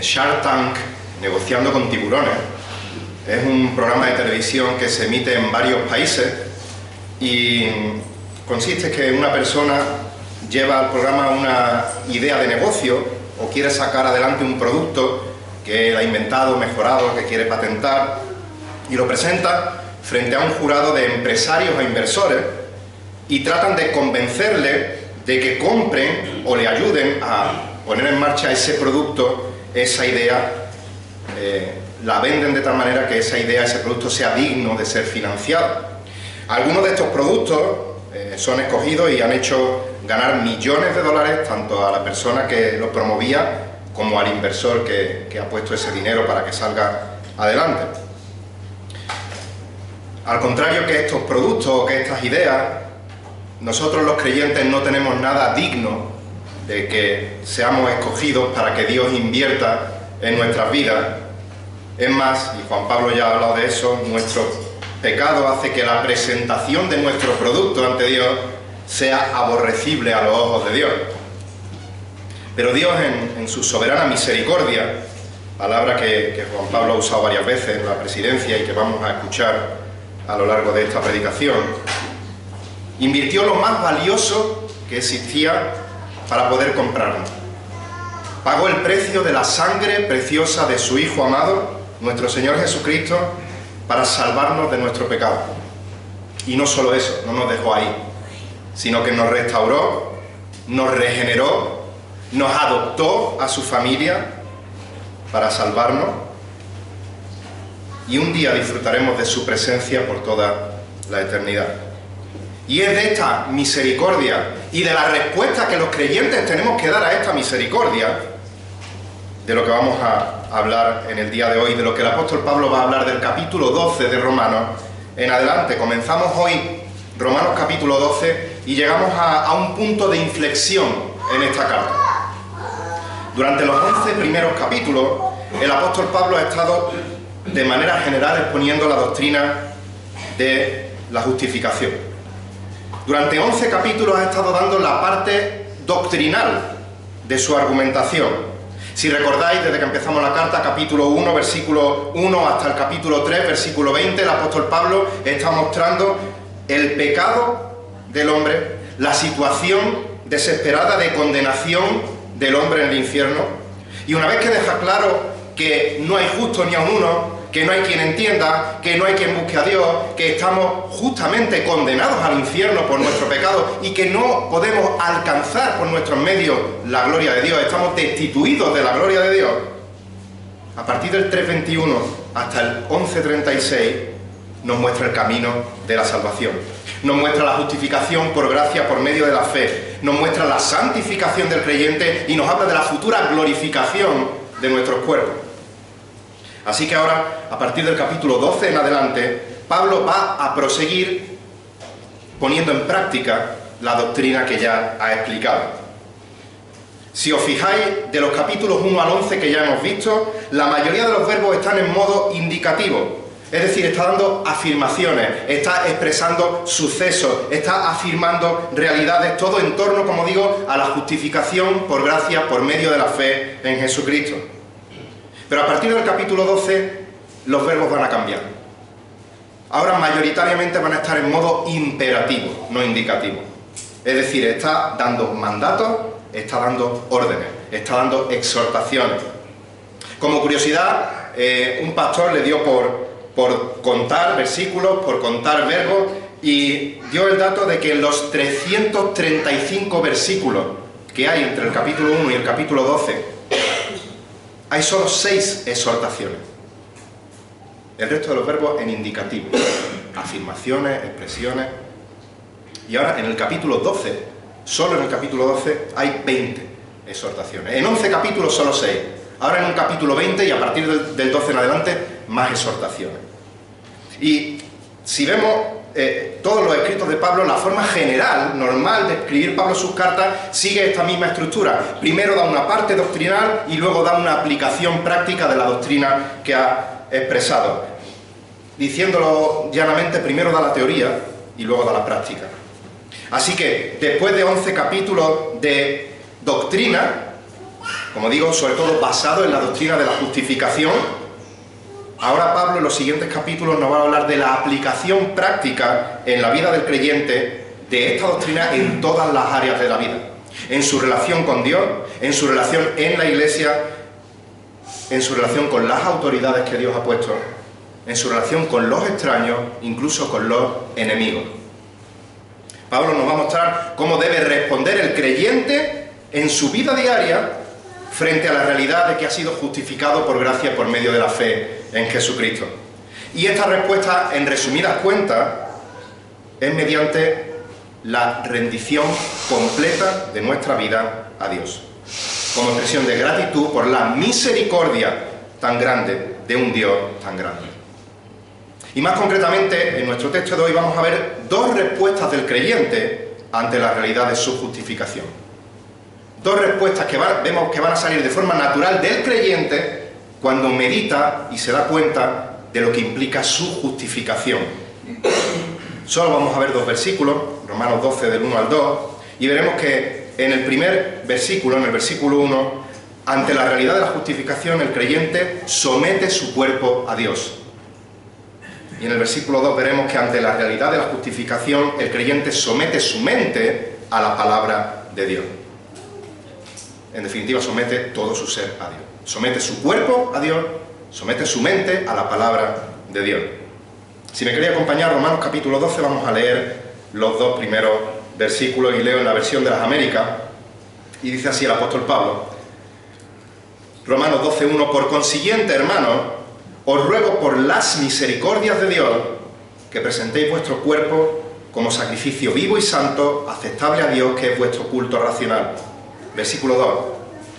Shark Tank, Negociando con Tiburones, es un programa de televisión que se emite en varios países y consiste en que una persona lleva al programa una idea de negocio o quiere sacar adelante un producto que él ha inventado, mejorado, que quiere patentar, y lo presenta frente a un jurado de empresarios e inversores y tratan de convencerle de que compren o le ayuden a poner en marcha ese producto, esa idea, la venden de tal manera que esa idea, ese producto sea digno de ser financiado. Algunos de estos productos son escogidos y han hecho ganar millones de dólares tanto a la persona que lo promovía como al inversor que ha puesto ese dinero para que salga adelante. Al contrario que estos productos o que estas ideas, nosotros los creyentes no tenemos nada digno de que seamos escogidos para que Dios invierta en nuestras vidas. Es más, y Juan Pablo ya ha hablado de eso, nuestro pecado hace que la presentación de nuestro producto ante Dios sea aborrecible a los ojos de Dios. Pero Dios en su soberana misericordia, palabra que Juan Pablo ha usado varias veces en la presidencia y que vamos a escuchar a lo largo de esta predicación, invirtió lo más valioso que existía para poder comprarnos. Pagó el precio de la sangre preciosa de su Hijo amado, nuestro Señor Jesucristo, para salvarnos de nuestro pecado. Y no solo eso, no nos dejó ahí, sino que nos restauró, nos regeneró, nos adoptó a su familia para salvarnos, y un día disfrutaremos de su presencia por toda la eternidad. Y es de esta misericordia y de la respuesta que los creyentes tenemos que dar a esta misericordia de lo que vamos a hablar en el día de hoy, de lo que el apóstol Pablo va a hablar del capítulo 12 de Romanos en adelante. Comenzamos hoy Romanos capítulo 12 y llegamos a un punto de inflexión en esta carta. Durante los 11 primeros capítulos, el apóstol Pablo ha estado de manera general exponiendo la doctrina de la justificación. Durante 11 capítulos ha estado dando la parte doctrinal de su argumentación. Si recordáis, desde que empezamos la carta, capítulo 1, versículo 1 hasta el capítulo 3, versículo 20, el apóstol Pablo está mostrando el pecado del hombre, la situación desesperada de condenación del hombre en el infierno. Y una vez que deja claro que no hay justo ni a uno, que no hay quien entienda, que no hay quien busque a Dios, que estamos justamente condenados al infierno por nuestro pecado y que no podemos alcanzar por nuestros medios la gloria de Dios, estamos destituidos de la gloria de Dios. A partir del 3.21 hasta el 11.36 nos muestra el camino de la salvación, nos muestra la justificación por gracia por medio de la fe, nos muestra la santificación del creyente y nos habla de la futura glorificación de nuestros cuerpos. Así que ahora, a partir del capítulo 12 en adelante, Pablo va a proseguir poniendo en práctica la doctrina que ya ha explicado. Si os fijáis, de los capítulos 1 al 11 que ya hemos visto, la mayoría de los verbos están en modo indicativo. Es decir, está dando afirmaciones, está expresando sucesos, está afirmando realidades, todo en torno, como digo, a la justificación por gracia, por medio de la fe en Jesucristo. Pero a partir del capítulo 12, los verbos van a cambiar. Ahora mayoritariamente van a estar en modo imperativo, no indicativo. Es decir, está dando mandatos, está dando órdenes, está dando exhortaciones. Como curiosidad, un pastor le dio por contar versículos, por contar verbos, y dio el dato de que en los 335 versículos que hay entre el capítulo 1 y el capítulo 12, hay solo 6 exhortaciones. El resto de los verbos en indicativo, afirmaciones, expresiones. Y ahora en el capítulo 12, solo en el capítulo 12 hay 20 exhortaciones. En 11 capítulos solo 6. Ahora en un capítulo 20 y a partir del 12 en adelante más exhortaciones. Y si vemos todos los escritos de Pablo, la forma general, normal de escribir Pablo sus cartas sigue esta misma estructura. Primero da una parte doctrinal y luego da una aplicación práctica de la doctrina que ha expresado. Diciéndolo llanamente, primero da la teoría y luego da la práctica. Así que después de 11 capítulos de doctrina, como digo, sobre todo basado en la doctrina de la justificación. Ahora Pablo en los siguientes capítulos nos va a hablar de la aplicación práctica en la vida del creyente de esta doctrina en todas las áreas de la vida. En su relación con Dios, en su relación en la Iglesia, en su relación con las autoridades que Dios ha puesto, en su relación con los extraños, incluso con los enemigos. Pablo nos va a mostrar cómo debe responder el creyente en su vida diaria frente a la realidad de que ha sido justificado por gracia por medio de la fe en Jesucristo. Y esta respuesta, en resumidas cuentas, es mediante la rendición completa de nuestra vida a Dios, como expresión de gratitud por la misericordia tan grande de un Dios tan grande. Y más concretamente, en nuestro texto de hoy vamos a ver dos respuestas del creyente ante la realidad de su justificación. Dos respuestas que vemos que van a salir de forma natural del creyente cuando medita y se da cuenta de lo que implica su justificación. Solo vamos a ver dos versículos, Romanos 12 del 1 al 2, y veremos que en el primer versículo, en el versículo 1, ante la realidad de la justificación, el creyente somete su cuerpo a Dios. Y en el versículo 2 veremos que ante la realidad de la justificación, el creyente somete su mente a la palabra de Dios. En definitiva, somete todo su ser a Dios. Somete su cuerpo a Dios, somete su mente a la palabra de Dios. Si me queréis acompañar, Romanos capítulo 12, vamos a leer los dos primeros versículos y leo en la versión de las Américas. Y dice así el apóstol Pablo, Romanos 12:1: por consiguiente, hermanos, os ruego por las misericordias de Dios que presentéis vuestro cuerpo como sacrificio vivo y santo, aceptable a Dios, que es vuestro culto racional. Versículo 2: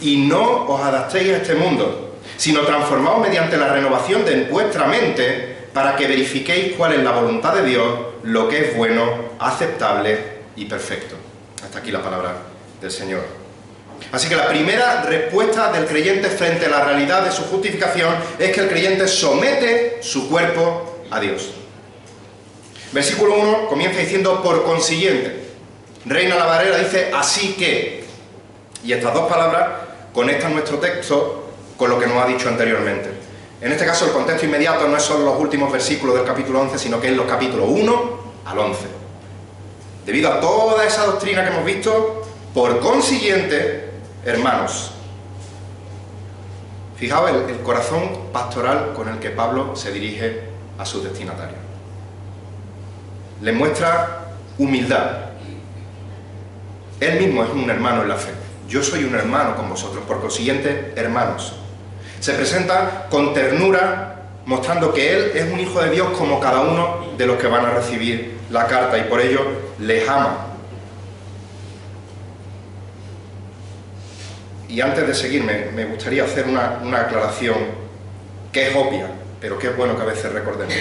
y no os adaptéis a este mundo, sino transformaos mediante la renovación de vuestra mente, para que verifiquéis cuál es la voluntad de Dios, lo que es bueno, aceptable y perfecto. Hasta aquí la palabra del Señor. Así que la primera respuesta del creyente frente a la realidad de su justificación es que el creyente somete su cuerpo a Dios. Versículo 1 comienza diciendo por consiguiente. Reina la Valera dice así que. Y estas dos palabras conectan nuestro texto con lo que nos ha dicho anteriormente. En este caso el contexto inmediato no son los últimos versículos del capítulo 11, sino que es los capítulos 1 al 11. Debido a toda esa doctrina que hemos visto, por consiguiente, hermanos. Fijaos el corazón pastoral con el que Pablo se dirige a sus destinatarios. Les muestra humildad. Él mismo es un hermano en la fe. Yo soy un hermano con vosotros, por consiguiente, hermanos. Se presenta con ternura, mostrando que él es un hijo de Dios como cada uno de los que van a recibir la carta, y por ello les ama. Y antes de seguir, me gustaría hacer una aclaración que es obvia, pero que es bueno que a veces recordemos.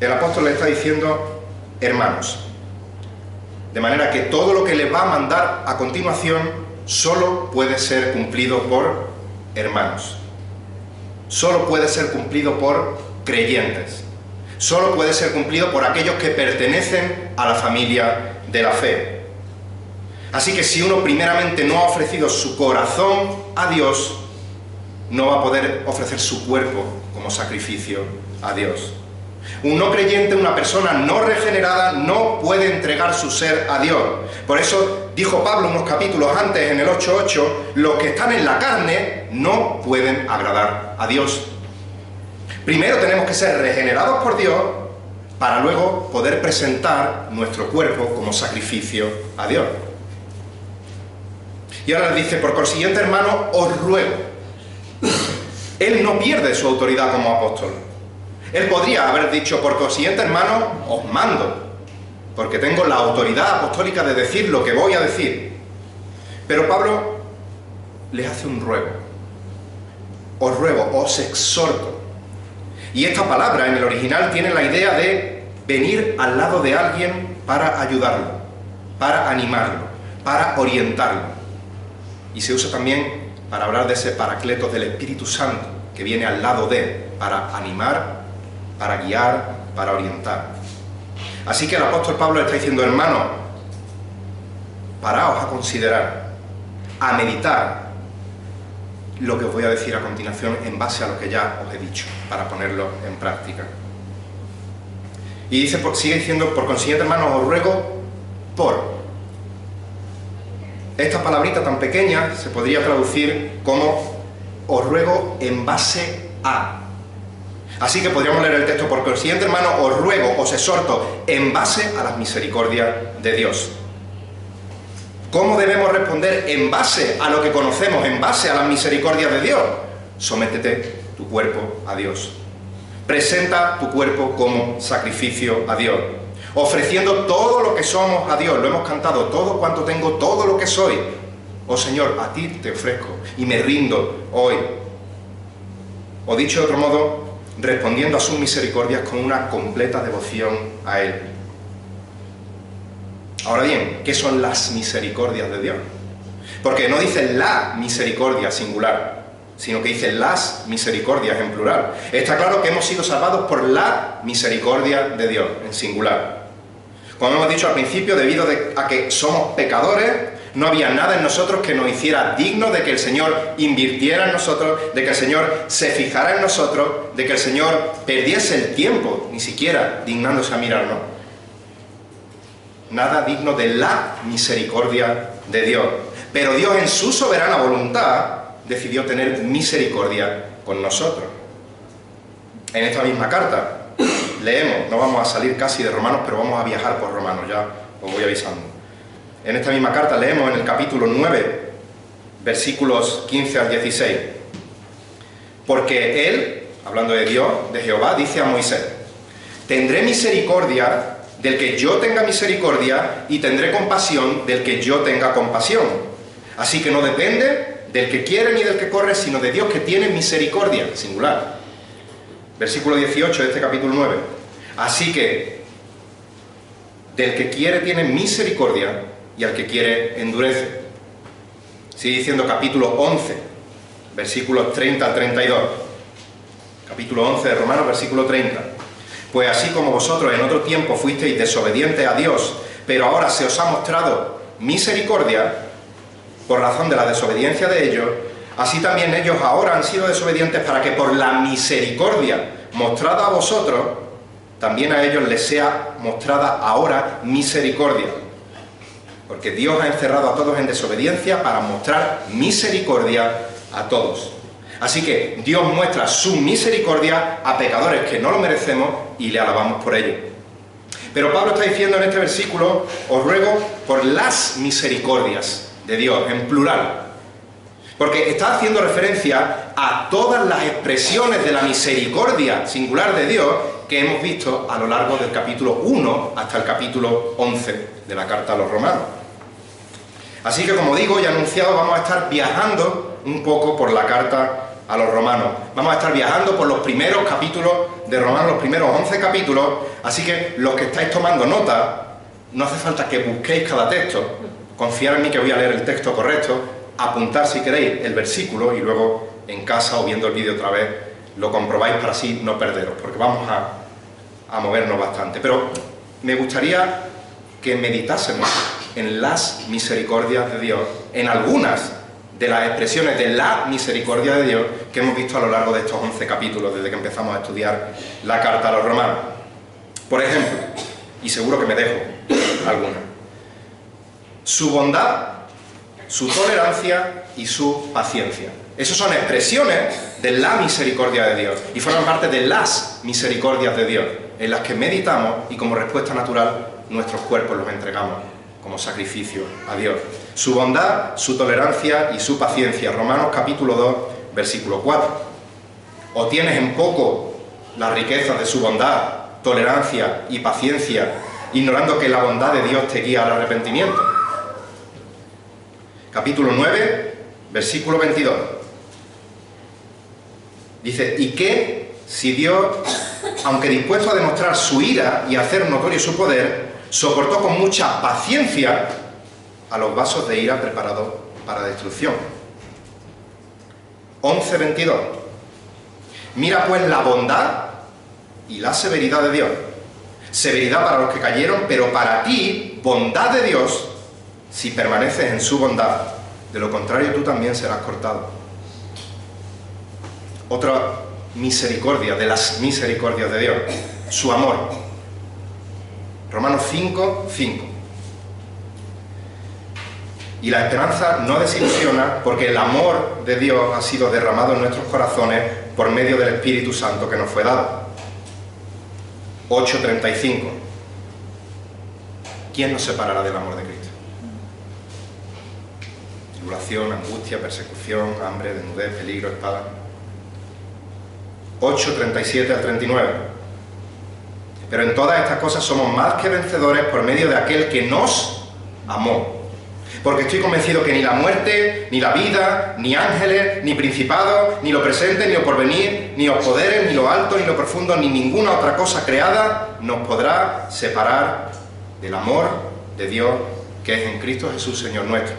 El apóstol le está diciendo hermanos. De manera que todo lo que le va a mandar a continuación solo puede ser cumplido por hermanos. Solo puede ser cumplido por creyentes. Solo puede ser cumplido por aquellos que pertenecen a la familia de la fe. Así que si uno primeramente no ha ofrecido su corazón a Dios, no va a poder ofrecer su cuerpo como sacrificio a Dios. Un no creyente, una persona no regenerada, no puede entregar su ser a Dios. Por eso dijo Pablo unos capítulos antes, en el 8:8, los que están en la carne no pueden agradar a Dios. Primero tenemos que ser regenerados por Dios para luego poder presentar nuestro cuerpo como sacrificio a Dios. Y ahora le dice, por consiguiente, hermano, os ruego. Él no pierde su autoridad como apóstol. Él podría haber dicho, por consiguiente, hermano, os mando, porque tengo la autoridad apostólica de decir lo que voy a decir. Pero Pablo les hace un ruego. Os ruego, os exhorto. Y esta palabra en el original tiene la idea de venir al lado de alguien para ayudarlo, para animarlo, para orientarlo. Y se usa también para hablar de ese paracletos del Espíritu Santo, que viene al lado de, para animar, para guiar, para orientar. Así que el apóstol Pablo está diciendo, hermano, paraos a considerar, a meditar lo que os voy a decir a continuación en base a lo que ya os he dicho, para ponerlo en práctica. Y dice, sigue diciendo, por consiguiente, hermanos, os ruego por. Esta palabrita tan pequeña se podría traducir como os ruego en base a. Así que podríamos leer el texto, por consiguiente, hermanos, os ruego, os exhorto en base a las misericordias de Dios. ¿Cómo debemos responder en base a lo que conocemos, en base a las misericordias de Dios? Sométete tu cuerpo a Dios. Presenta tu cuerpo como sacrificio a Dios, ofreciendo todo lo que somos a Dios. Lo hemos cantado, todo cuanto tengo, todo lo que soy. Oh Señor, a ti te ofrezco y me rindo hoy. O dicho de otro modo, respondiendo a sus misericordias con una completa devoción a Él. Ahora bien, ¿qué son las misericordias de Dios? Porque no dice la misericordia singular, sino que dice las misericordias en plural. Está claro que hemos sido salvados por la misericordia de Dios en singular. Como hemos dicho al principio, debido a que somos pecadores, no había nada en nosotros que nos hiciera dignos de que el Señor invirtiera en nosotros, de que el Señor se fijara en nosotros, de que el Señor perdiese el tiempo, ni siquiera dignándose a mirarnos. Nada digno de la misericordia de Dios. Pero Dios, en su soberana voluntad, decidió tener misericordia con nosotros. En esta misma carta leemos, no vamos a salir casi de Romanos, pero vamos a viajar por Romanos, ya os voy avisando. En esta misma carta leemos en el capítulo 9, versículos 15 al 16. Porque Él, hablando de Dios, de Jehová, dice a Moisés: tendré misericordia del que yo tenga misericordia y tendré compasión del que yo tenga compasión. Así que no depende del que quiere ni del que corre, sino de Dios que tiene misericordia, singular. Versículo 18 de este capítulo 9. Así que del que quiere tiene misericordia y al que quiere endurece. Sigue diciendo capítulo 11, versículos 30 al 32. Capítulo 11 de Romanos, versículo 30. Pues así como vosotros en otro tiempo fuisteis desobedientes a Dios, pero ahora se os ha mostrado misericordia por razón de la desobediencia de ellos, así también ellos ahora han sido desobedientes para que por la misericordia mostrada a vosotros, también a ellos les sea mostrada ahora misericordia. Porque Dios ha encerrado a todos en desobediencia para mostrar misericordia a todos. Así que Dios muestra su misericordia a pecadores que no lo merecemos y le alabamos por ello. Pero Pablo está diciendo en este versículo: os ruego por las misericordias de Dios, en plural. Porque está haciendo referencia a todas las expresiones de la misericordia singular de Dios que hemos visto a lo largo del capítulo 1 hasta el capítulo 11 de la carta a los romanos. Así que, como digo y anunciado, vamos a estar viajando un poco por la carta a los romanos. Vamos a estar viajando por los primeros capítulos de Romanos, los primeros 11 capítulos, así que los que estáis tomando nota, no hace falta que busquéis cada texto, confiar en mí que voy a leer el texto correcto, apuntar si queréis el versículo y luego en casa o viendo el vídeo otra vez lo comprobáis para así no perderos, porque vamos a movernos bastante. Pero me gustaría que meditásemos en las misericordias de Dios, en algunas de las expresiones de la misericordia de Dios que hemos visto a lo largo de estos 11 capítulos, desde que empezamos a estudiar la carta a los romanos. Por ejemplo, y seguro que me dejo alguna, su bondad, su tolerancia y su paciencia. Esas son expresiones de la misericordia de Dios y forman parte de las misericordias de Dios, en las que meditamos y como respuesta natural nuestros cuerpos los entregamos como sacrificio a Dios. Su bondad, su tolerancia y su paciencia. Romanos capítulo 2, versículo 4. O tienes en poco la riqueza de su bondad, tolerancia y paciencia, ignorando que la bondad de Dios te guía al arrepentimiento. Capítulo 9, versículo 22. Dice: y que si Dios, aunque dispuesto a demostrar su ira y a hacer notorio su poder, soportó con mucha paciencia a los vasos de ira preparados para destrucción. 11:22. Mira pues la bondad y la severidad de Dios. Severidad para los que cayeron, pero para ti, bondad de Dios, si permaneces en su bondad, de lo contrario tú también serás cortado. Otra misericordia de las misericordias de Dios, su amor. Romanos 5:5. Y la esperanza no desilusiona porque el amor de Dios ha sido derramado en nuestros corazones por medio del Espíritu Santo que nos fue dado. 8:35. ¿Quién nos separará del amor de Cristo? Tribulación, angustia, persecución, hambre, desnudez, peligro, espada. 8:37 al 39. Pero en todas estas cosas somos más que vencedores por medio de aquel que nos amó. Porque estoy convencido que ni la muerte, ni la vida, ni ángeles, ni principados, ni lo presente, ni lo porvenir, ni los poderes, ni lo alto, ni lo profundo, ni ninguna otra cosa creada nos podrá separar del amor de Dios que es en Cristo Jesús, Señor nuestro.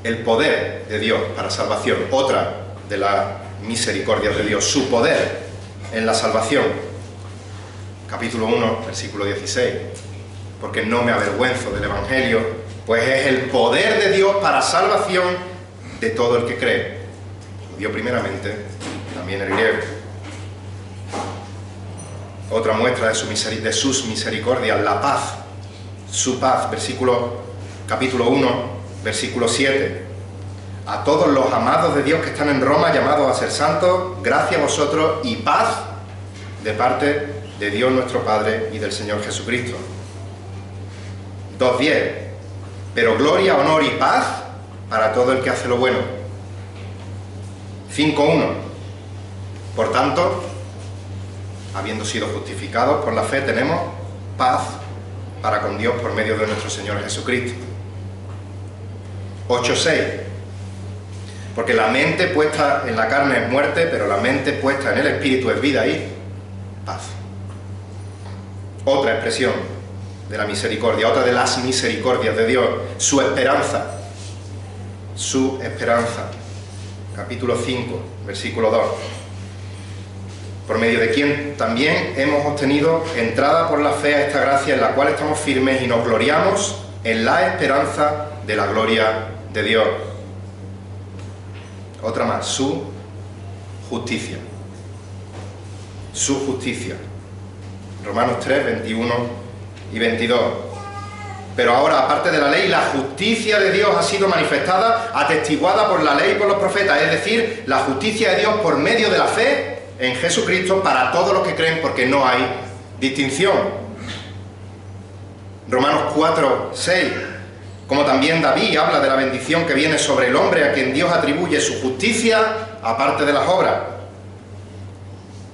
El poder de Dios para salvación, otra de las misericordias de Dios, su poder en la salvación. Capítulo 1, versículo 16. Porque no me avergüenzo del Evangelio, pues es el poder de Dios para salvación de todo el que cree. Judío primeramente, también el griego. Otra muestra de sus misericordias, la paz, su paz, capítulo 1, versículo 7. A todos los amados de Dios que están en Roma, llamados a ser santos, gracias a vosotros y paz de parte de Dios nuestro Padre y del Señor Jesucristo. 2:10. Pero gloria, honor y paz para todo el que hace lo bueno. 5:1. Por tanto, habiendo sido justificados por la fe, tenemos paz para con Dios por medio de nuestro Señor Jesucristo. 8:6. Porque la mente puesta en la carne es muerte, pero la mente puesta en el Espíritu es vida y paz. Otra expresión de la misericordia, otra de las misericordias de Dios, su esperanza. Su esperanza. Capítulo 5, versículo 2. Por medio de quien también hemos obtenido entrada por la fe a esta gracia en la cual estamos firmes y nos gloriamos en la esperanza de la gloria de Dios. Otra más, su justicia. Su justicia. Romanos 3, 21 y 22. Pero ahora, aparte de la ley, la justicia de Dios ha sido manifestada, atestiguada por la ley y por los profetas, es decir, la justicia de Dios por medio de la fe en Jesucristo para todos los que creen, porque no hay distinción. Romanos 4, 6. Como también David habla de la bendición que viene sobre el hombre a quien Dios atribuye su justicia aparte de las obras.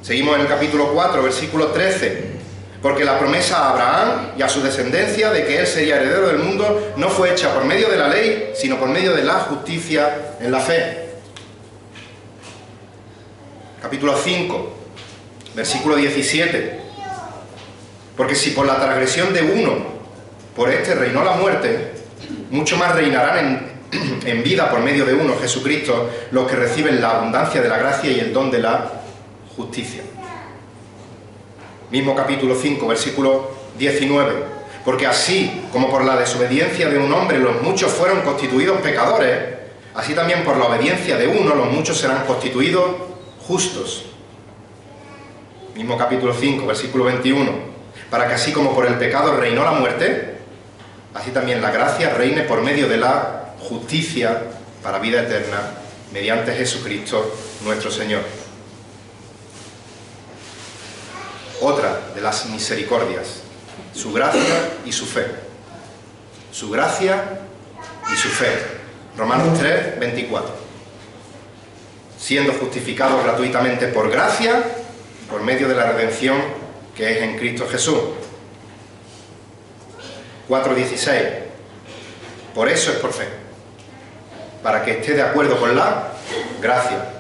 Seguimos en el capítulo 4, versículo 13. Porque la promesa a Abraham y a su descendencia de que él sería heredero del mundo no fue hecha por medio de la ley, sino por medio de la justicia en la fe. Capítulo 5, versículo 17. Porque si por la transgresión de uno, por este reinó la muerte, mucho más reinarán en vida por medio de uno, Jesucristo, los que reciben la abundancia de la gracia y el don de la justicia. Mismo capítulo 5, versículo 19. Porque así como por la desobediencia de un hombre los muchos fueron constituidos pecadores, así también por la obediencia de uno los muchos serán constituidos justos. Mismo capítulo 5, versículo 21. Para que así como por el pecado reinó la muerte, así también la gracia reine por medio de la justicia para vida eterna, mediante Jesucristo nuestro Señor. Otra de las misericordias, su gracia y su fe. Su gracia y su fe. Romanos 3, 24. Siendo justificados gratuitamente por gracia, por medio de la redención que es en Cristo Jesús. 4:16. Por eso es por fe, para que esté de acuerdo con la gracia,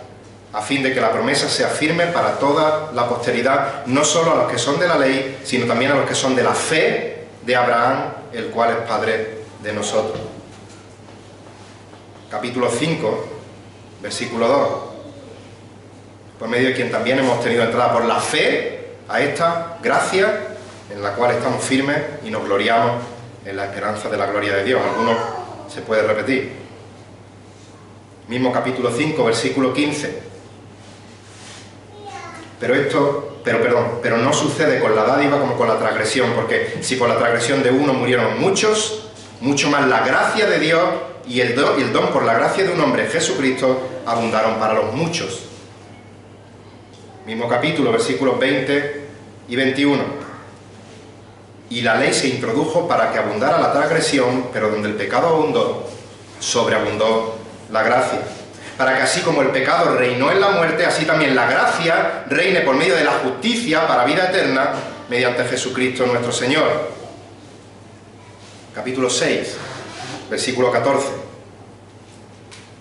a fin de que la promesa sea firme para toda la posteridad, no solo a los que son de la ley, sino también a los que son de la fe de Abraham, el cual es Padre de nosotros. Capítulo 5, versículo 2. Por medio de quien también hemos tenido entrada por la fe a esta gracia, en la cual estamos firmes y nos gloriamos en la esperanza de la gloria de Dios. Algunos se puede repetir. Mismo capítulo 5, versículo 15. Pero no sucede con la dádiva como con la transgresión, porque si por la transgresión de uno murieron muchos, mucho más la gracia de Dios y el don por la gracia de un hombre, Jesucristo, abundaron para los muchos. Mismo capítulo, versículos 20 y 21. Y la ley se introdujo para que abundara la transgresión, pero donde el pecado abundó, sobreabundó la gracia. Para que así como el pecado reinó en la muerte, así también la gracia reine por medio de la justicia para vida eterna, mediante Jesucristo nuestro Señor. Capítulo 6, versículo 14.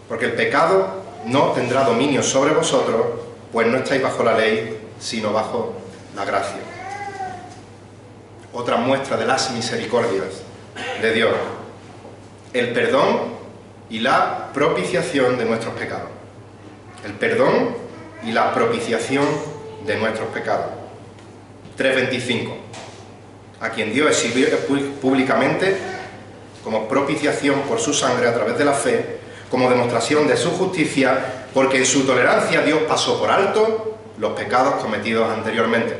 Porque el pecado no tendrá dominio sobre vosotros, pues no estáis bajo la ley, sino bajo la gracia. Otra muestra de las misericordias de Dios. El perdón y la propiciación de nuestros pecados. El perdón y la propiciación de nuestros pecados. 3:25. A quien Dios exhibió públicamente como propiciación por su sangre a través de la fe, como demostración de su justicia, porque en su tolerancia Dios pasó por alto los pecados cometidos anteriormente.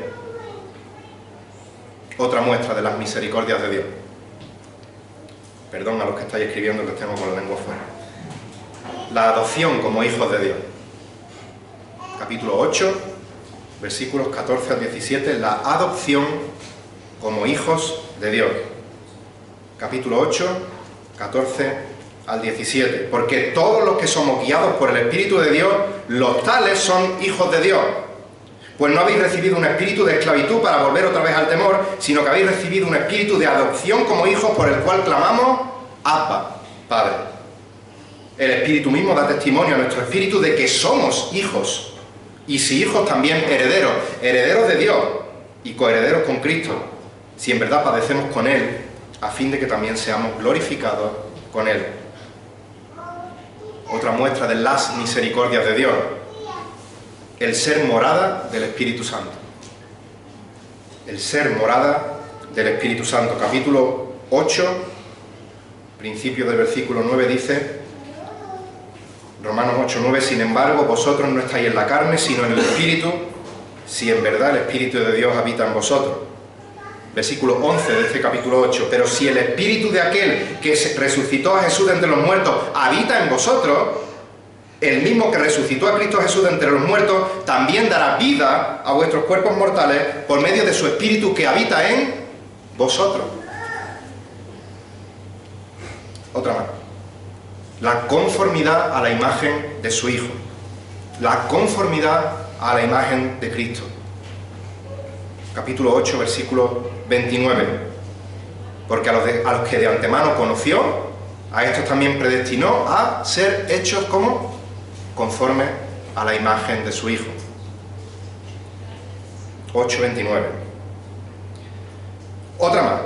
Otra muestra de las misericordias de Dios. Perdón a los que estáis escribiendo, que os tengo con la lengua fuera. La adopción como hijos de Dios. Capítulo 8, versículos 14 al 17, la adopción como hijos de Dios. Capítulo 8, 14 al 17. Porque todos los que somos guiados por el Espíritu de Dios, los tales son hijos de Dios. Pues no habéis recibido un espíritu de esclavitud para volver otra vez al temor, sino que habéis recibido un espíritu de adopción como hijos por el cual clamamos, Abba, Padre. El Espíritu mismo da testimonio a nuestro espíritu de que somos hijos. Y si hijos, también herederos, herederos de Dios y coherederos con Cristo, si en verdad padecemos con Él, a fin de que también seamos glorificados con Él. Otra muestra de las misericordias de Dios. El ser morada del Espíritu Santo. El ser morada del Espíritu Santo. Capítulo 8, principio del versículo 9 dice, Romanos 8, 9, sin embargo, vosotros no estáis en la carne, sino en el Espíritu, si en verdad el Espíritu de Dios habita en vosotros. Versículo 11 de este capítulo 8, pero si el Espíritu de aquel que resucitó a Jesús de entre los muertos habita en vosotros, el mismo que resucitó a Cristo Jesús de entre los muertos, también dará vida a vuestros cuerpos mortales por medio de su Espíritu que habita en vosotros. Otra más. La conformidad a la imagen de su Hijo. La conformidad a la imagen de Cristo. Capítulo 8, versículo 29. Porque a los que de antemano conoció, a estos también predestinó a ser hechos como conforme a la imagen de su Hijo. 8:29. Otra más.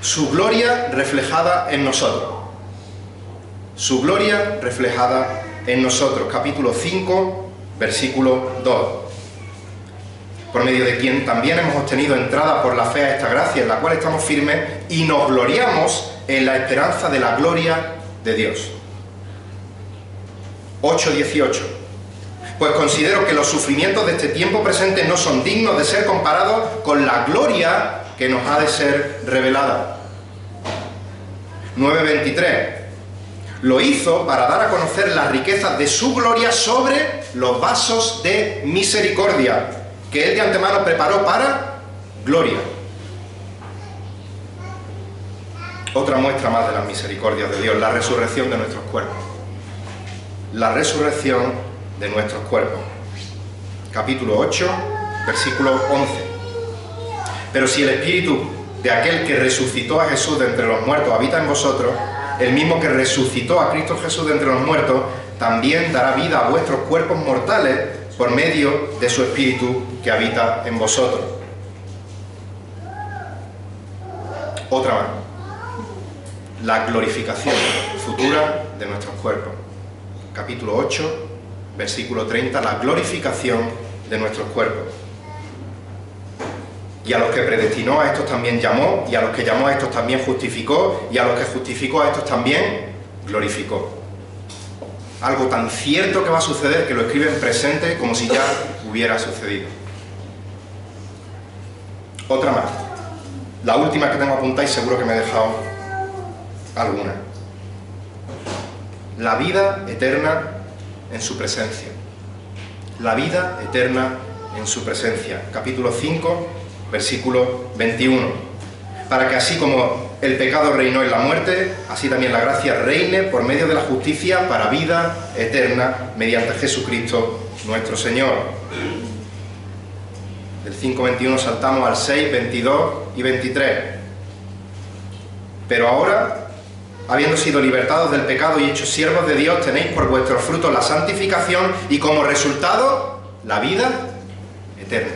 Su gloria reflejada en nosotros. Su gloria reflejada en nosotros. Capítulo 5, versículo 2. Por medio de quien también hemos obtenido entrada por la fe a esta gracia, en la cual estamos firmes y nos gloriamos en la esperanza de la gloria de Dios. 8:18. Pues considero que los sufrimientos de este tiempo presente no son dignos de ser comparados con la gloria que nos ha de ser revelada. 9:23. Lo hizo para dar a conocer las riquezas de su gloria sobre los vasos de misericordia, que Él de antemano preparó para gloria. Otra muestra más de las misericordias de Dios, la resurrección de nuestros cuerpos. La resurrección de nuestros cuerpos. Capítulo 8, versículo 11. Pero si el Espíritu de aquel que resucitó a Jesús de entre los muertos habita en vosotros, el mismo que resucitó a Cristo Jesús de entre los muertos, también dará vida a vuestros cuerpos mortales por medio de su Espíritu que habita en vosotros. Otra más. La glorificación futura de nuestros cuerpos. Capítulo 8, versículo 30, la glorificación de nuestros cuerpos. Y a los que predestinó, a estos también llamó, y a los que llamó, a estos también justificó, y a los que justificó, a estos también glorificó. Algo tan cierto que va a suceder que lo escribe en presente como si ya hubiera sucedido. Otra más. La última que tengo apuntada y seguro que me he dejado alguna. La vida eterna en su presencia. La vida eterna en su presencia. Capítulo 5, versículo 21. Para que así como el pecado reinó en la muerte, así también la gracia reine por medio de la justicia para vida eterna mediante Jesucristo nuestro Señor. Del 5:21 saltamos al 6, 22 y 23. Pero ahora, habiendo sido libertados del pecado y hechos siervos de Dios, tenéis por vuestros frutos la santificación y como resultado la vida eterna.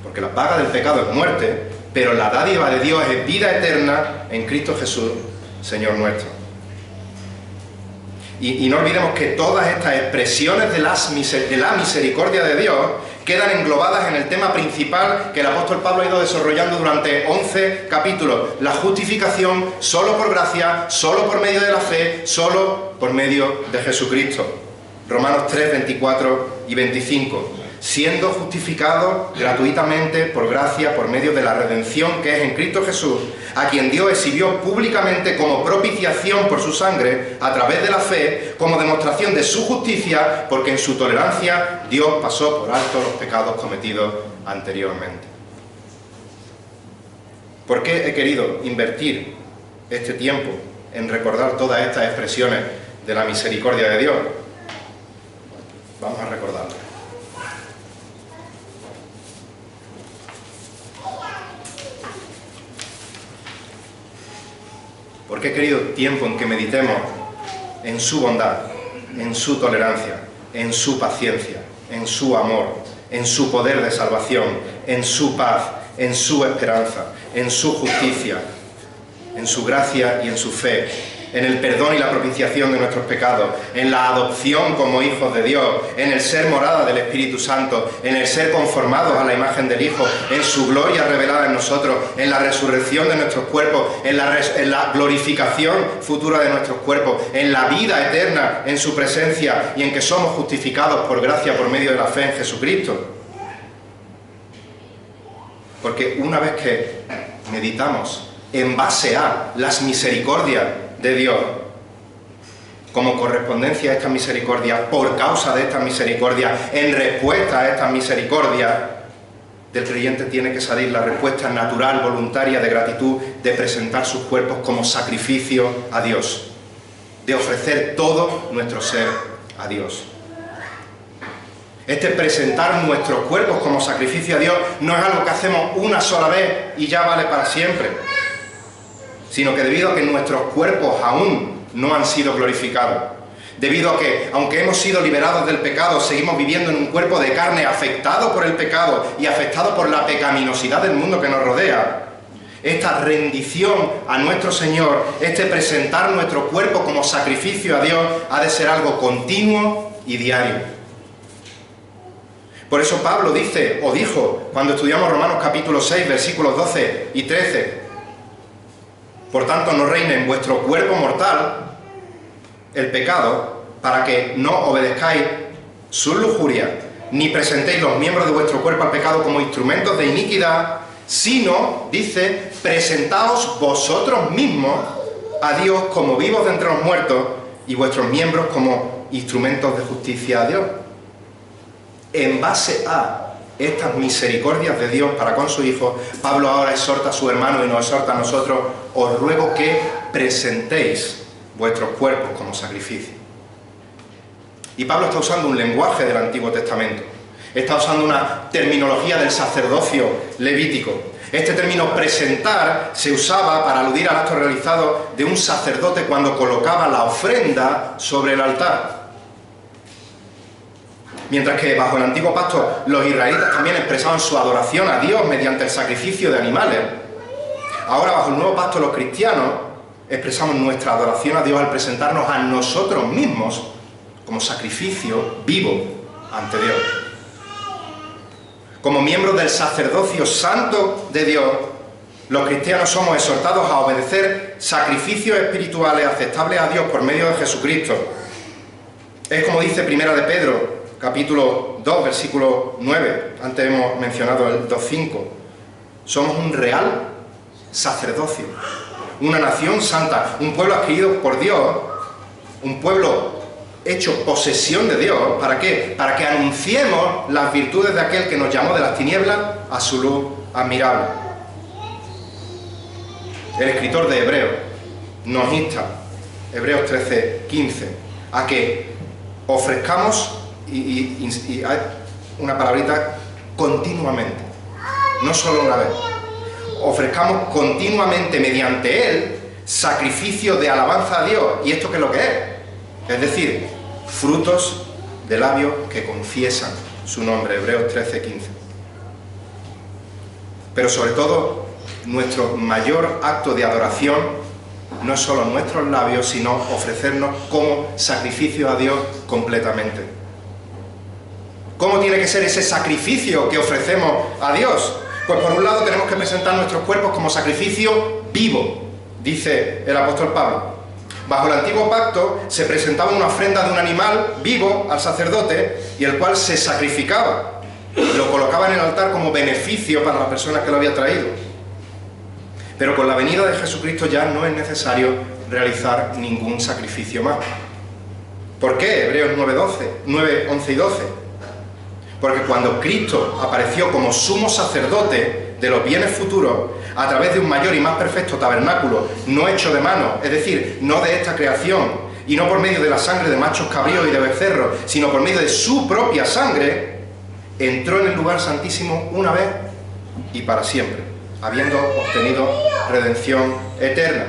Porque la paga del pecado es muerte, pero la dádiva de Dios es vida eterna en Cristo Jesús, Señor nuestro. Y no olvidemos que todas estas expresiones de la misericordia de Dios quedan englobadas en el tema principal que el apóstol Pablo ha ido desarrollando durante 11 capítulos. La justificación solo por gracia, solo por medio de la fe, solo por medio de Jesucristo. Romanos 3, 24 y 25. Siendo justificados gratuitamente por gracia, por medio de la redención que es en Cristo Jesús, a quien Dios exhibió públicamente como propiciación por su sangre, a través de la fe, como demostración de su justicia, porque en su tolerancia Dios pasó por alto los pecados cometidos anteriormente. ¿Por qué he querido invertir este tiempo en recordar todas estas expresiones de la misericordia de Dios? Vamos a recordarlas. Porque he querido tiempo en que meditemos en su bondad, en su tolerancia, en su paciencia, en su amor, en su poder de salvación, en su paz, en su esperanza, en su justicia, en su gracia y en su fe, en el perdón y la propiciación de nuestros pecados, en la adopción como hijos de Dios, en el ser morada del Espíritu Santo, en el ser conformados a la imagen del Hijo, en su gloria revelada en nosotros, en la resurrección de nuestros cuerpos, en la glorificación futura de nuestros cuerpos, en la vida eterna en su presencia y en que somos justificados por gracia por medio de la fe en Jesucristo. Porque una vez que meditamos en base a las misericordias de Dios, como correspondencia a esta misericordia, por causa de esta misericordia, en respuesta a esta misericordia, del creyente tiene que salir la respuesta natural, voluntaria, de gratitud, de presentar sus cuerpos como sacrificio a Dios, de ofrecer todo nuestro ser a Dios. Este presentar nuestros cuerpos como sacrificio a Dios no es algo que hacemos una sola vez y ya vale para siempre, sino que debido a que nuestros cuerpos aún no han sido glorificados, debido a que, aunque hemos sido liberados del pecado, seguimos viviendo en un cuerpo de carne afectado por el pecado y afectado por la pecaminosidad del mundo que nos rodea, esta rendición a nuestro Señor, este presentar nuestro cuerpo como sacrificio a Dios, ha de ser algo continuo y diario. Por eso Pablo dice, o dijo, cuando estudiamos Romanos capítulo 6, versículos 12 y 13, por tanto, no reine en vuestro cuerpo mortal el pecado, para que no obedezcáis sus lujurias, ni presentéis los miembros de vuestro cuerpo al pecado como instrumentos de iniquidad, sino, dice, presentaos vosotros mismos a Dios como vivos de entre los muertos y vuestros miembros como instrumentos de justicia a Dios. En base a estas misericordias de Dios para con su Hijo, Pablo ahora exhorta a su hermano y nos exhorta a nosotros: os ruego que presentéis vuestros cuerpos como sacrificio. Y Pablo está usando un lenguaje del Antiguo Testamento, está usando una terminología del sacerdocio levítico. Este término presentar se usaba para aludir al acto realizado de un sacerdote cuando colocaba la ofrenda sobre el altar. Mientras que bajo el antiguo pacto los israelitas también expresaban su adoración a Dios mediante el sacrificio de animales, ahora bajo el nuevo pacto los cristianos expresamos nuestra adoración a Dios al presentarnos a nosotros mismos como sacrificio vivo ante Dios. Como miembros del sacerdocio santo de Dios, los cristianos somos exhortados a obedecer sacrificios espirituales aceptables a Dios por medio de Jesucristo. Es como dice Primera de Pedro, capítulo 2, versículo 9. Antes hemos mencionado el 2.5. Somos un real sacerdocio, una nación santa, un pueblo adquirido por Dios, un pueblo hecho posesión de Dios. ¿Para qué? Para que anunciemos las virtudes de aquel que nos llamó de las tinieblas a su luz admirable. El escritor de Hebreos nos insta, Hebreos 13:15, a que ofrezcamos, y hay una palabrita, continuamente, no solo una vez, ofrezcamos continuamente mediante él sacrificio de alabanza a Dios. ¿Y esto qué es lo que es? Es decir, frutos de labios que confiesan su nombre, Hebreos 13:15. Pero sobre todo, nuestro mayor acto de adoración no es solo nuestros labios, sino ofrecernos como sacrificio a Dios completamente. ¿Cómo tiene que ser ese sacrificio que ofrecemos a Dios? Pues por un lado tenemos que presentar nuestros cuerpos como sacrificio vivo, dice el apóstol Pablo. Bajo el antiguo pacto se presentaba una ofrenda de un animal vivo al sacerdote y el cual se sacrificaba. Lo colocaba en el altar como beneficio para la persona que lo había traído. Pero con la venida de Jesucristo ya no es necesario realizar ningún sacrificio más. ¿Por qué? Hebreos 9, 11 y 12. Porque cuando Cristo apareció como sumo sacerdote de los bienes futuros, a través de un mayor y más perfecto tabernáculo, no hecho de mano, es decir, no de esta creación, y no por medio de la sangre de machos cabríos y de becerros, sino por medio de su propia sangre, entró en el lugar santísimo una vez y para siempre, habiendo obtenido redención eterna.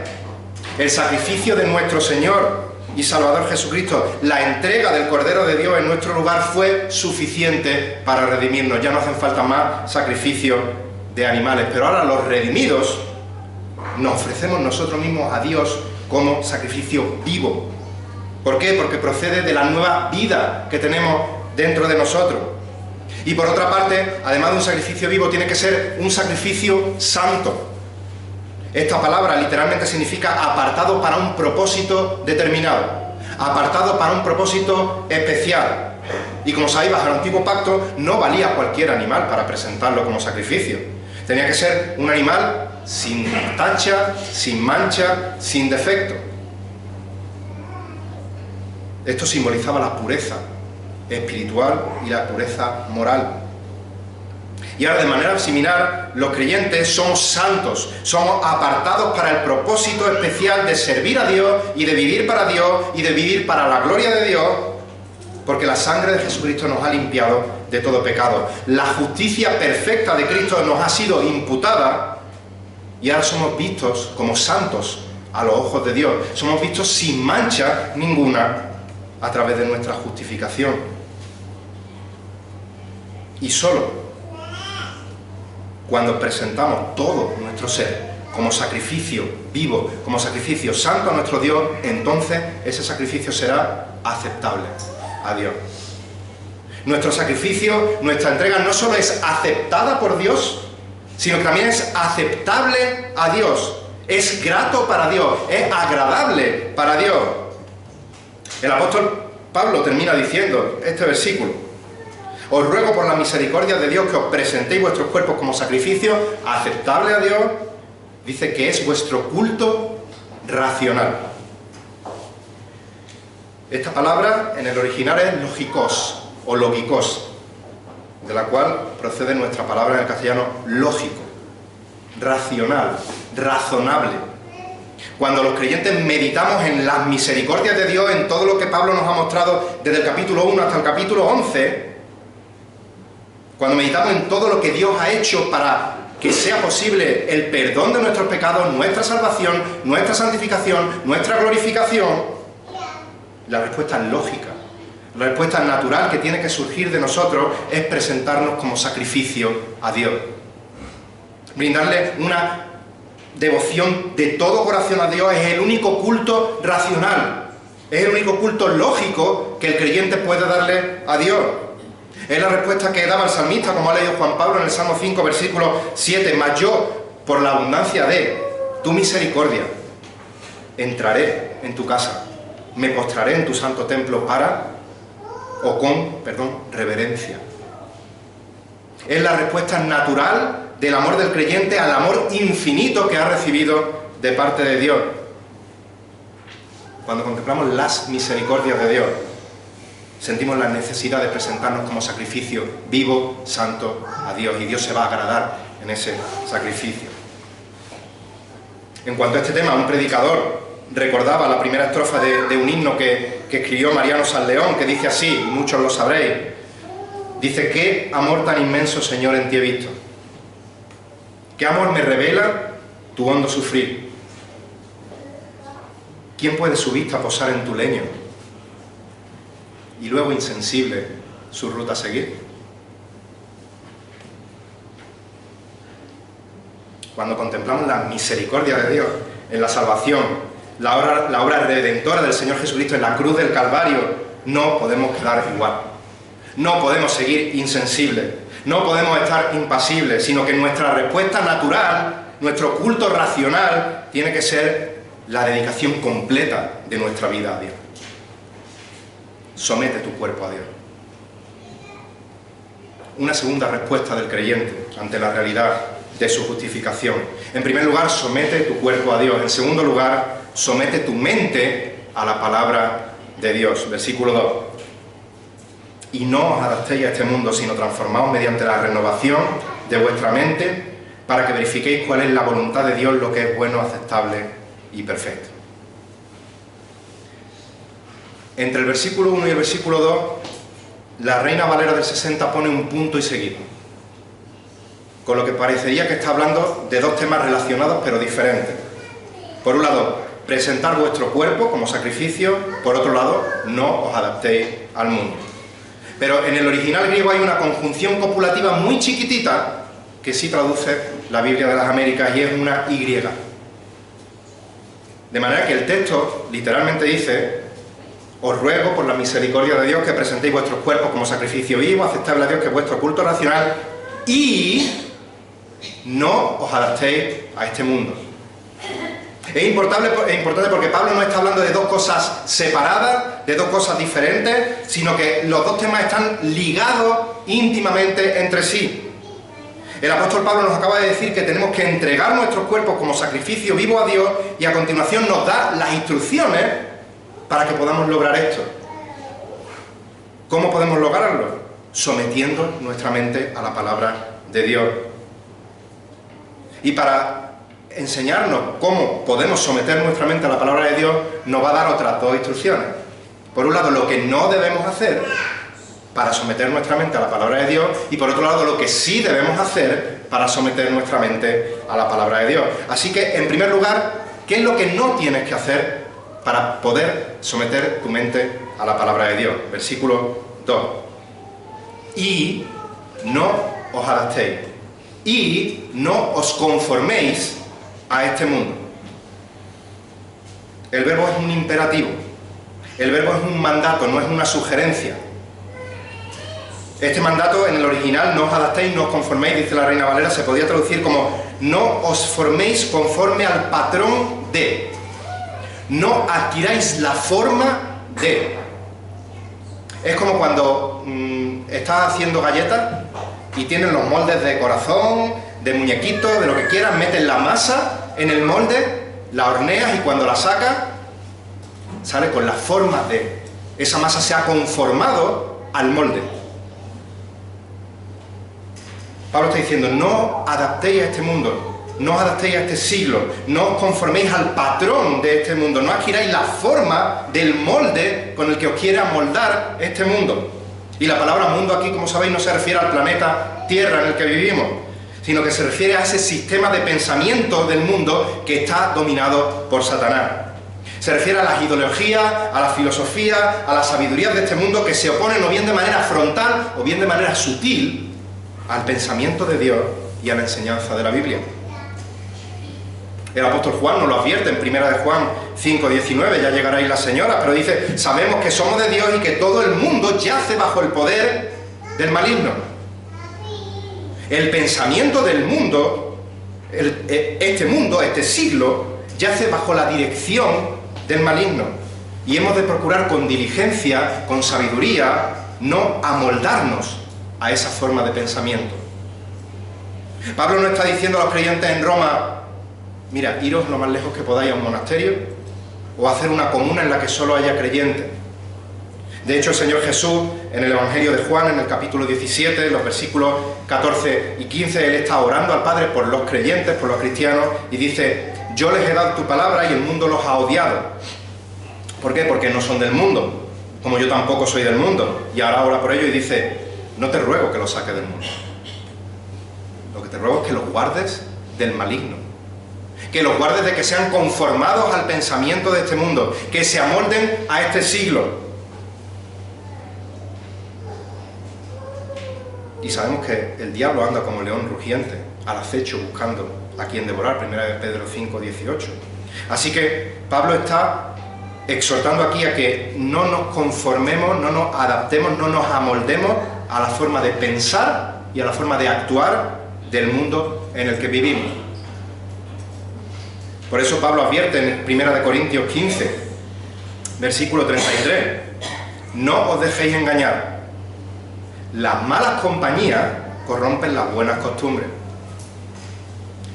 El sacrificio de nuestro Señor y Salvador Jesucristo, la entrega del Cordero de Dios en nuestro lugar, fue suficiente para redimirnos. Ya no hacen falta más sacrificios de animales, pero ahora los redimidos nos ofrecemos nosotros mismos a Dios como sacrificio vivo. ¿Por qué? Porque procede de la nueva vida que tenemos dentro de nosotros. Y por otra parte, además de un sacrificio vivo, tiene que ser un sacrificio santo. Esta palabra literalmente significa apartado para un propósito determinado, apartado para un propósito especial. Y como sabéis, bajo el antiguo pacto no valía cualquier animal para presentarlo como sacrificio. Tenía que ser un animal sin tacha, sin mancha, sin defecto. Esto simbolizaba la pureza espiritual y la pureza moral. Y ahora, de manera similar, los creyentes somos santos, somos apartados para el propósito especial de servir a Dios y de vivir para Dios y de vivir para la gloria de Dios, porque la sangre de Jesucristo nos ha limpiado de todo pecado. La justicia perfecta de Cristo nos ha sido imputada y ahora somos vistos como santos a los ojos de Dios. Somos vistos sin mancha ninguna a través de nuestra justificación. Y solo cuando presentamos todo nuestro ser como sacrificio vivo, como sacrificio santo a nuestro Dios, entonces ese sacrificio será aceptable a Dios. Nuestro sacrificio, nuestra entrega no solo es aceptada por Dios, sino que también es aceptable a Dios, es grato para Dios, es agradable para Dios. El apóstol Pablo termina diciendo este versículo: os ruego por la misericordia de Dios que os presentéis vuestros cuerpos como sacrificio aceptable a Dios. Dice que es vuestro culto racional. Esta palabra en el original es logikos o logikos, de la cual procede nuestra palabra en el castellano lógico, racional, razonable. Cuando los creyentes meditamos en las misericordias de Dios, en todo lo que Pablo nos ha mostrado desde el capítulo 1 hasta el capítulo 11, cuando meditamos en todo lo que Dios ha hecho para que sea posible el perdón de nuestros pecados, nuestra salvación, nuestra santificación, nuestra glorificación, la respuesta lógica, la respuesta natural que tiene que surgir de nosotros es presentarnos como sacrificio a Dios. Brindarle una devoción de todo corazón a Dios es el único culto racional, es el único culto lógico que el creyente puede darle a Dios. Es la respuesta que daba el salmista, como ha leído Juan Pablo en el Salmo 5, versículo 7. Mas yo, por la abundancia de tu misericordia, entraré en tu casa, me postraré en tu santo templo con reverencia. Es la respuesta natural del amor del creyente al amor infinito que ha recibido de parte de Dios. Cuando contemplamos las misericordias de Dios, sentimos la necesidad de presentarnos como sacrificio vivo, santo a Dios, y Dios se va a agradar en ese sacrificio. En cuanto a este tema, un predicador recordaba la primera estrofa de un himno que escribió Mariano San León, que dice así, y muchos lo sabréis. Dice: qué amor tan inmenso, Señor, en ti he visto. Qué amor me revela tu hondo sufrir. ¿Quién puede su vista posar en tu leño y luego insensible su ruta seguir? Cuando contemplamos la misericordia de Dios en la salvación, la obra redentora del Señor Jesucristo en la cruz del Calvario, no podemos quedar igual. No podemos seguir insensibles, no podemos estar impasibles, sino que nuestra respuesta natural, nuestro culto racional, tiene que ser la dedicación completa de nuestra vida a Dios. Somete tu cuerpo a Dios. Una segunda respuesta del creyente ante la realidad de su justificación. En primer lugar, somete tu cuerpo a Dios. En segundo lugar, somete tu mente a la palabra de Dios. Versículo 2. Y no os adaptéis a este mundo, sino transformaos mediante la renovación de vuestra mente, para que verifiquéis cuál es la voluntad de Dios, lo que es bueno, aceptable y perfecto. Entre el versículo 1 y el versículo 2, la Reina Valera del 60 pone un punto y seguido, con lo que parecería que está hablando de dos temas relacionados pero diferentes. Por un lado, presentar vuestro cuerpo como sacrificio; por otro lado, no os adaptéis al mundo. Pero en el original griego hay una conjunción copulativa muy chiquitita que sí traduce la Biblia de las Américas, y es una Y. De manera que el texto literalmente dice: os ruego por la misericordia de Dios que presentéis vuestros cuerpos como sacrificio vivo, aceptable a Dios, que es vuestro culto racional, y no os adaptéis a este mundo. Es importante porque Pablo no está hablando de dos cosas separadas, de dos cosas diferentes, sino que los dos temas están ligados íntimamente entre sí. El apóstol Pablo nos acaba de decir que tenemos que entregar nuestros cuerpos como sacrificio vivo a Dios, y a continuación nos da las instrucciones para que podamos lograr esto. ¿Cómo podemos lograrlo? Sometiendo nuestra mente a la palabra de Dios. Y para enseñarnos cómo podemos someter nuestra mente a la palabra de Dios, nos va a dar otras dos instrucciones. Por un lado, lo que no debemos hacer para someter nuestra mente a la palabra de Dios, y por otro lado, lo que sí debemos hacer para someter nuestra mente a la palabra de Dios. Así que, en primer lugar, ¿qué es lo que no tienes que hacer para poder someter tu mente a la palabra de Dios? Versículo 2. Y no os adaptéis, y no os conforméis a este mundo. El verbo es un imperativo, el verbo es un mandato, no es una sugerencia. Este mandato en el original, no os adaptéis, no os conforméis, dice la Reina Valera, se podría traducir como: no os forméis conforme al patrón de, no adquiráis la forma de. Es como cuando estás haciendo galletas y tienes los moldes de corazón, de muñequito, de lo que quieras, metes la masa en el molde, la horneas, y cuando la sacas sale con la forma de. Esa masa se ha conformado al molde. Pablo está diciendo: no adaptéis a este mundo, no os adaptéis a este siglo, no os conforméis al patrón de este mundo, no adquiráis la forma del molde con el que os quiere amoldar este mundo. Y la palabra mundo aquí, como sabéis, no se refiere al planeta Tierra en el que vivimos, sino que se refiere a ese sistema de pensamiento del mundo que está dominado por Satanás. Se refiere a las ideologías, a la filosofía, a las sabidurías de este mundo, que se oponen o bien de manera frontal o bien de manera sutil al pensamiento de Dios y a la enseñanza de la Biblia. El apóstol Juan nos lo advierte en 1 de Juan 5:19, ya llegaréis las señoras, pero dice: sabemos que somos de Dios y que todo el mundo yace bajo el poder del maligno. El pensamiento del mundo, este siglo, yace bajo la dirección del maligno. Y hemos de procurar con diligencia, con sabiduría, no amoldarnos a esa forma de pensamiento. Pablo no está diciendo a los creyentes en Roma: mira, iros lo más lejos que podáis a un monasterio o a hacer una comuna en la que solo haya creyentes. De hecho, el Señor Jesús, en el Evangelio de Juan, en el capítulo 17, los versículos 14 y 15, Él está orando al Padre por los creyentes, por los cristianos, y dice: yo les he dado tu palabra y el mundo los ha odiado. ¿Por qué? Porque no son del mundo, como yo tampoco soy del mundo. Y ahora ora por ello y dice: no te ruego que los saques del mundo. Lo que te ruego es que los guardes del maligno. Que los guardes de que sean conformados al pensamiento de este mundo, que se amolden a este siglo. Y sabemos que el diablo anda como león rugiente, al acecho, buscando a quien devorar, 1 Pedro 5, 18. Así que Pablo está exhortando aquí a que no nos conformemos, no nos adaptemos, no nos amoldemos a la forma de pensar y a la forma de actuar del mundo en el que vivimos. Por eso Pablo advierte en 1 Corintios 15, versículo 33, no os dejéis engañar. Las malas compañías corrompen las buenas costumbres.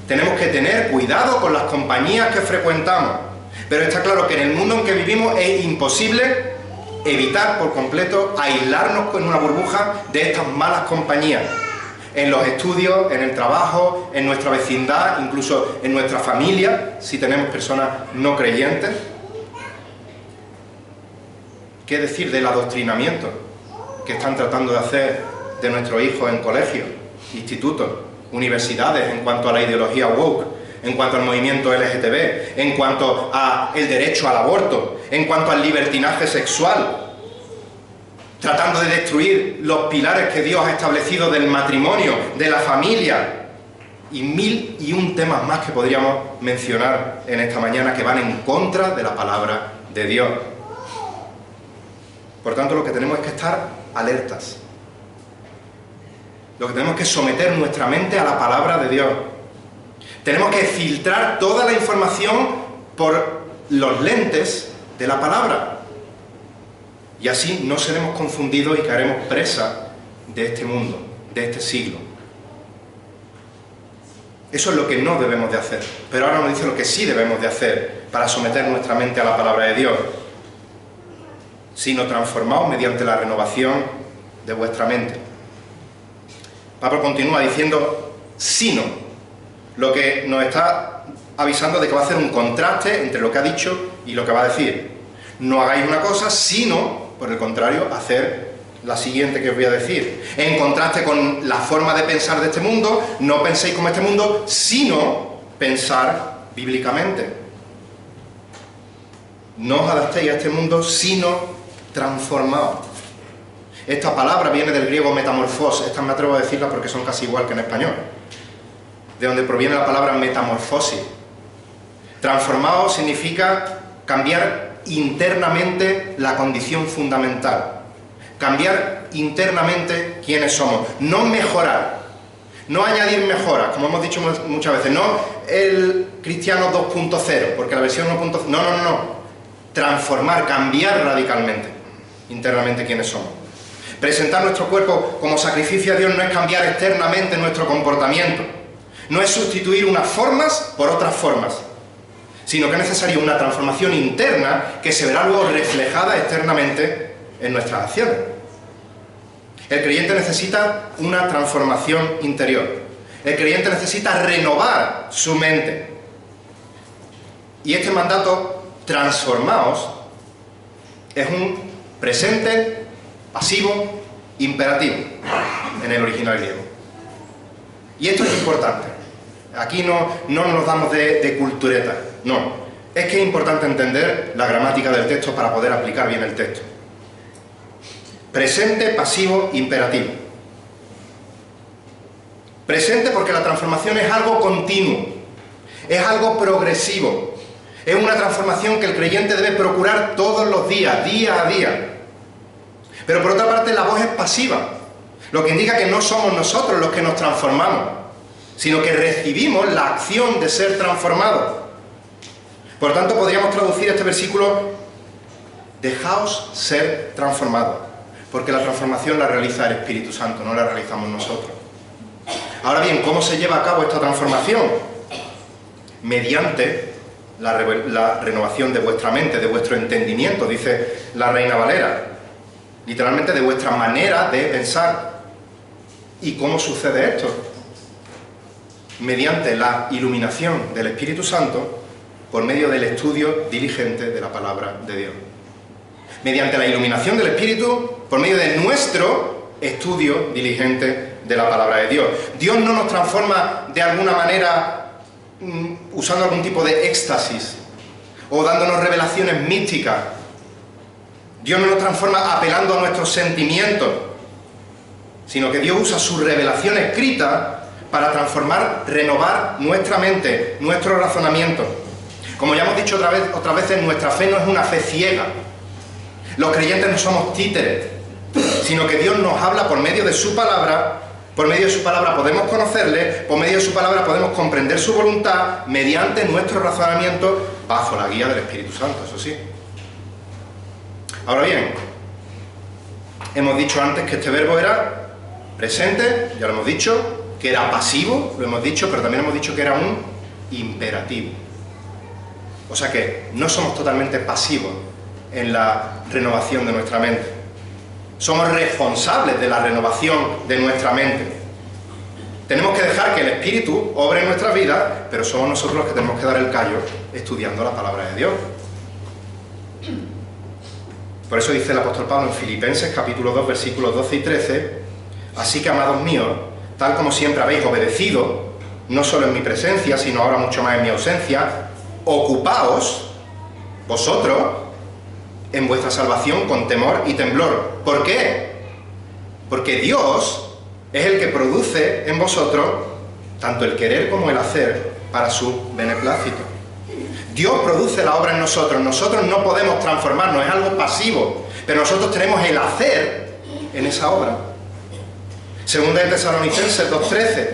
Tenemos que tener cuidado con las compañías que frecuentamos, pero está claro que en el mundo en que vivimos es imposible evitar por completo aislarnos en una burbuja de estas malas compañías. En los estudios, en el trabajo, en nuestra vecindad, incluso en nuestra familia, si tenemos personas no creyentes. ¿Qué decir del adoctrinamiento que están tratando de hacer de nuestros hijos en colegios, institutos, universidades, en cuanto a la ideología woke, en cuanto al movimiento LGTB, en cuanto al derecho al aborto, en cuanto al libertinaje sexual, tratando de destruir los pilares que Dios ha establecido del matrimonio, de la familia, y 1001 temas más que podríamos mencionar en esta mañana que van en contra de la palabra de Dios? Por tanto, lo que tenemos es que estar alertas. Lo que tenemos es que someter nuestra mente a la palabra de Dios. Tenemos que filtrar toda la información por los lentes de la palabra. Y así no seremos confundidos y caeremos presa de este mundo, de este siglo. Eso es lo que no debemos de hacer. Pero ahora nos dice lo que sí debemos de hacer para someter nuestra mente a la palabra de Dios. Sino transformaos mediante la renovación de vuestra mente. Pablo continúa diciendo sino, lo que nos está avisando de que va a hacer un contraste entre lo que ha dicho y lo que va a decir. No hagáis una cosa, sino, por el contrario, hacer la siguiente que os voy a decir. En contraste con la forma de pensar de este mundo, no penséis como este mundo, sino pensar bíblicamente. No os adaptéis a este mundo, sino transformaos. Esta palabra viene del griego metamorfos. Esta me atrevo a decirla porque son casi igual que en español. De donde proviene la palabra metamorfosis. Transformaos significa cambiar internamente la condición fundamental. Cambiar internamente quiénes somos. No mejorar. No añadir mejoras, como hemos dicho muchas veces. No el cristiano 2.0, porque la versión 1.0... No. Transformar, cambiar radicalmente internamente quiénes somos. Presentar nuestro cuerpo como sacrificio a Dios no es cambiar externamente nuestro comportamiento. No es sustituir unas formas por otras formas, sino que es necesaria una transformación interna que se verá luego reflejada externamente en nuestras acciones. El creyente necesita una transformación interior. El creyente necesita renovar su mente. Y este mandato, transformaos, es un presente, pasivo, imperativo en el original griego. Y esto es importante. Aquí no nos damos de cultureta, no. Es que es importante entender la gramática del texto para poder aplicar bien el texto. Presente, pasivo, imperativo. Presente porque la transformación es algo continuo, es algo progresivo. Es una transformación que el creyente debe procurar todos los días, día a día. Pero por otra parte la voz es pasiva, Lo que indica que no somos nosotros los que nos transformamos, sino que recibimos la acción de ser transformados. Por tanto, podríamos traducir este versículo: dejaos ser transformados, porque la transformación la realiza el Espíritu Santo, no la realizamos nosotros. Ahora bien, ¿cómo se lleva a cabo esta transformación? Mediante la renovación de vuestra mente, de vuestro entendimiento, dice la Reina Valera. Literalmente, de vuestra manera de pensar. ¿Y cómo sucede esto? Mediante la iluminación del Espíritu Santo, por medio del estudio diligente de la palabra de Dios. Mediante la iluminación del Espíritu, por medio de nuestro estudio diligente de la palabra de Dios. Dios no nos transforma de alguna manera usando algún tipo de éxtasis o dándonos revelaciones místicas. Dios no nos transforma apelando a nuestros sentimientos, sino que Dios usa su revelación escrita para transformar, renovar nuestra mente, nuestro razonamiento. Como ya hemos dicho otras veces, nuestra fe no es una fe ciega. Los creyentes no somos títeres, sino que Dios nos habla por medio de su palabra. Por medio de su palabra podemos conocerle, por medio de su palabra podemos comprender su voluntad, mediante nuestro razonamiento, bajo la guía del Espíritu Santo, eso sí. Ahora bien, hemos dicho antes que este verbo era presente, ya lo hemos dicho, que era pasivo, lo hemos dicho, pero también hemos dicho que era un imperativo. O sea que no somos totalmente pasivos en la renovación de nuestra mente. Somos responsables de la renovación de nuestra mente. Tenemos que dejar que el Espíritu obre en nuestra vida, pero somos nosotros los que tenemos que dar el callo estudiando la palabra de Dios. Por eso dice el apóstol Pablo en Filipenses capítulo 2 versículos 12 y 13: así que, amados míos, tal como siempre habéis obedecido, no solo en mi presencia, sino ahora mucho más en mi ausencia, ocupaos vosotros en vuestra salvación con temor y temblor. ¿Por qué? Porque Dios es el que produce en vosotros tanto el querer como el hacer para su beneplácito. Dios produce la obra en nosotros. Nosotros no podemos transformarnos, es algo pasivo, pero nosotros tenemos el hacer en esa obra. Segunda de Tesalonicenses 2:13: